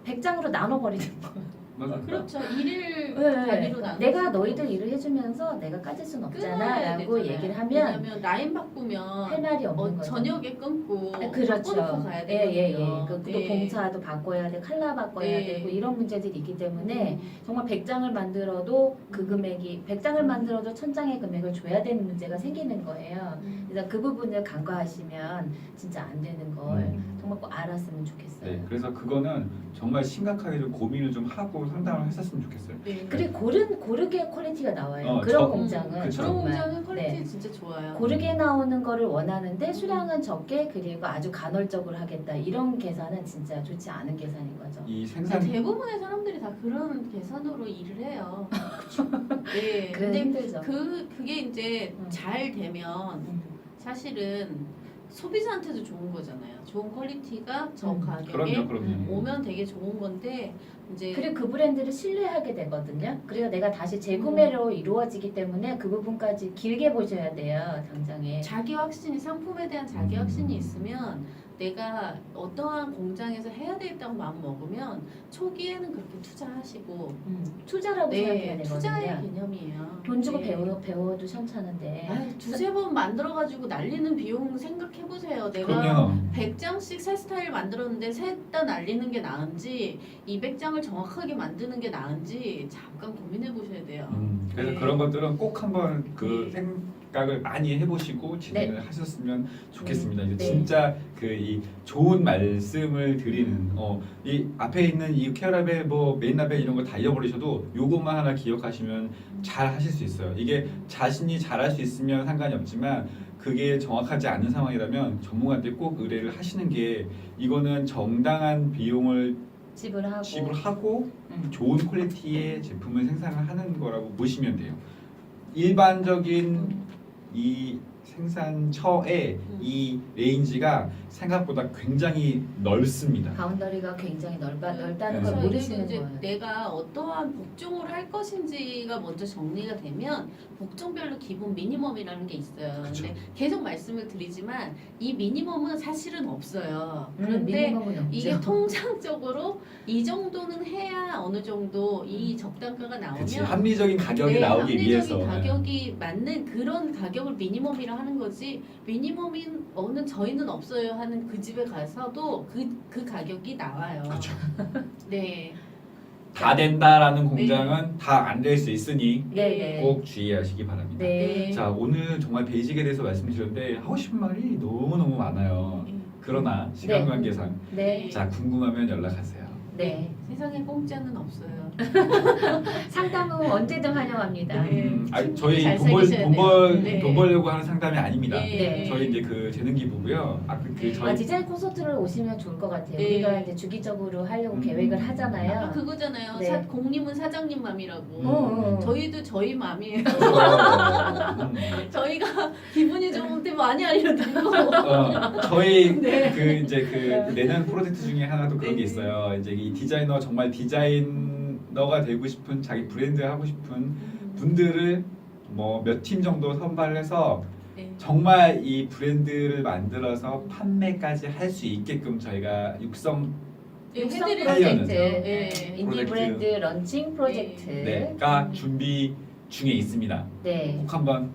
100장으로 나눠버리는 거예요. 맞아. 그렇죠. 일일 네. 단위로 나눠. 내가 너희들 일을 해주면서 내가 까질 순 없잖아 라고 얘기를 하면 왜냐면 라인 바꾸면 할 말이 없는 거죠. 저녁에 끊고 그렇죠. 바꿔놓고 가야 예. 되거든요. 또 네. 봉사도 바꿔야 돼, 칼라 바꿔야 네. 되고 이런 문제들이 있기 때문에 정말 100장을 만들어도 그 금액이 100장을 만들어도 1000장의 금액을 줘야 되는 문제가 생기는 거예요. 그래서 그 부분을 간과하시면 진짜 안 되는 걸 정말 꼭 알았으면 좋겠어요. 네, 그래서 그거는 정말 심각하게 좀 고민을 좀 하고 상담을 했었으면 좋겠어요. 네. 그리고 고르게 퀄리티가 나와요. 그런 저- 공장은 그쵸. 그런 정말. 공장은 퀄리티 네. 진짜 좋아요. 고르게 나오는 거를 원하는데 수량은 적게 그리고 아주 간헐적으로 하겠다 이런 계산은 진짜 좋지 않은 계산인 거죠. 이 생산 대부분의 사람들이 다 그런 계산으로 일을 해요. 네. 그래서 근데 힘들죠. 그게 이제 잘 되면 음. 사실은 소비자한테도 좋은 거잖아요. 좋은 퀄리티가 저 가격에 그럼요. 오면 되게 좋은 건데 이제 그리고 그 브랜드를 신뢰하게 되거든요. 그리고 내가 다시 재구매로 이루어지기 때문에 그 부분까지 길게 보셔야 돼요. 당장에. 자기 확신이 상품에 대한 자기 확신이 있으면 내가 어떠한 공장에서 해야 되겠다고 마음 먹으면 초기에는 그렇게 투자하시고 투자라고 생각해야 네, 투자의 되거든요. 개념이에요. 돈 주고 네. 배워도 천차는데. 아유, 두세 번 만들어가지고 날리는 비용 생각해보세요. 내가 그럼요. 100장씩 새 스타일 만들었는데 셋 다 날리는 게 나은지 200장을 정확하게 만드는 게 나은지 잠깐 고민해 보셔야 돼요. 그래서 네. 그런 것들은 꼭 한번 그 네. 생각을 많이 해보시고 진행을 하셨으면 좋겠습니다. 이제 네. 진짜 그 이 좋은 말씀을 드리는 이 앞에 있는 이 케어랩의 뭐 메인 라벨 이런 거 다 잃어버리셔도 요것만 하나 기억하시면 잘 하실 수 있어요. 이게 자신이 잘할 수 있으면 상관이 없지만 그게 정확하지 않은 상황이라면 전문가한테 꼭 의뢰를 하시는 게 이거는 정당한 비용을 지불하고. 지불하고 음. 좋은 퀄리티의 제품을 생산을 하는 거라고 보시면 돼요. 일반적인 이 생산처의 이 레인지가 생각보다 굉장히 넓습니다. 바운더리가 굉장히 넓다는 네. 걸 그래서 모르시는 이제 거예요. 내가 어떠한 복종을 할 것인지가 먼저 정리가 되면 복종별로 기본 미니멈이라는 게 있어요. 그쵸. 근데 계속 말씀을 드리지만 이 미니멈은 사실은 없어요. 그런데 미니멈은 없죠. 이게 통상적으로 이 정도는 해야 어느 정도 이 적당가가 나오면 그치 합리적인 가격이 네, 나오기 합리적인 위해서 가격이 맞는 그런 가격을 미니멈이라 하는 거지 미니멈인 어느 저희는 없어요 하는 그 집에 가서도 그 가격이 나와요. 그렇죠. 네. 다 된다라는 공장은 다 안 될 수 있으니 네네. 꼭 주의하시기 바랍니다. 네. 자 오늘 정말 베이직에 대해서 말씀드렸는데 하고 싶은 말이 너무너무 많아요. 그러나 시간 네. 관계상 네. 자 궁금하면 연락하세요. 네. 세상에 공짜는 없어요. 상담은 언제든 환영합니다. 네. 아니, 저희 잘 돈, 벌, 새기셔야 돈, 벌, 돼요. 네. 돈 벌려고 하는 상담이 아닙니다. 네. 저희 이제 그 재능 기부고요. 그 저희 디자인 콘서트를 오시면 좋을 것 같아요. 네. 우리가 이제 주기적으로 하려고 계획을 하잖아요. 아까 그거잖아요. 네. 공님은 사장님 맘이라고. 저희도 저희 맘이에요. 저희가 기분이 좋을 때 많이 알려드리고. 저희 네. 그 이제 그 내년 프로젝트 중에 하나도 그런 게 네. 있어요. 이제 이 디자이너 정말 디자이너가 되고 싶은 자기 브랜드 하고 싶은 분들을 뭐 몇 팀 정도 선발해서 네. 정말 이 브랜드를 만들어서 판매까지 할 수 있게끔 저희가 육성 네, 육성 해드릴 하려는. 프로젝트, 네. 인디 프로젝트. 브랜드 런칭 프로젝트. 네가 준비 중에 있습니다. 네. 꼭 한번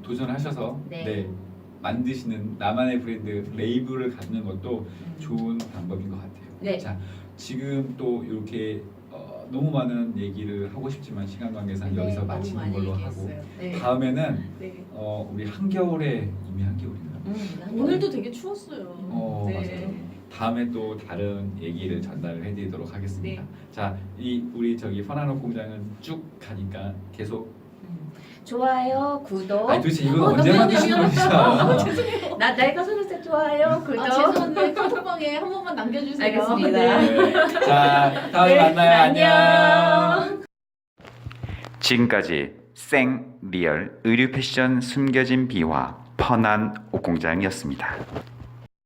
도전하셔서 네. 만드시는 나만의 브랜드 레이블을 갖는 것도 음. 좋은 방법인 것 같아요. 네. 자 지금 또 이렇게 너무 많은 얘기를 하고 싶지만 시간 관계상 네, 여기서 너무 마치는 많이 걸로 하고 얘기했어요. 네. 다음에는 네. 우리 한겨울에 이미 한겨울인가? 오늘도 되게 추웠어요. 네. 맞아요. 다음에 또 다른 얘기를 전달을 해드리도록 하겠습니다. 네. 자, 우리 저기 퍼나노 공장은 쭉 가니까 계속. 좋아요, 구독. 아니 도대체 이건 어, 언제 너무 만드신 미안하다. 거죠? 나이가 소리색 좋아요, 구독. 아, 죄송한데 카톡방에 한 번만 남겨주세요. 알겠습니다. 네. 자, 다음에 네, 만나요. 안녕. 지금까지 생 리얼 의류 패션 숨겨진 비화 펀한 옷공장이었습니다.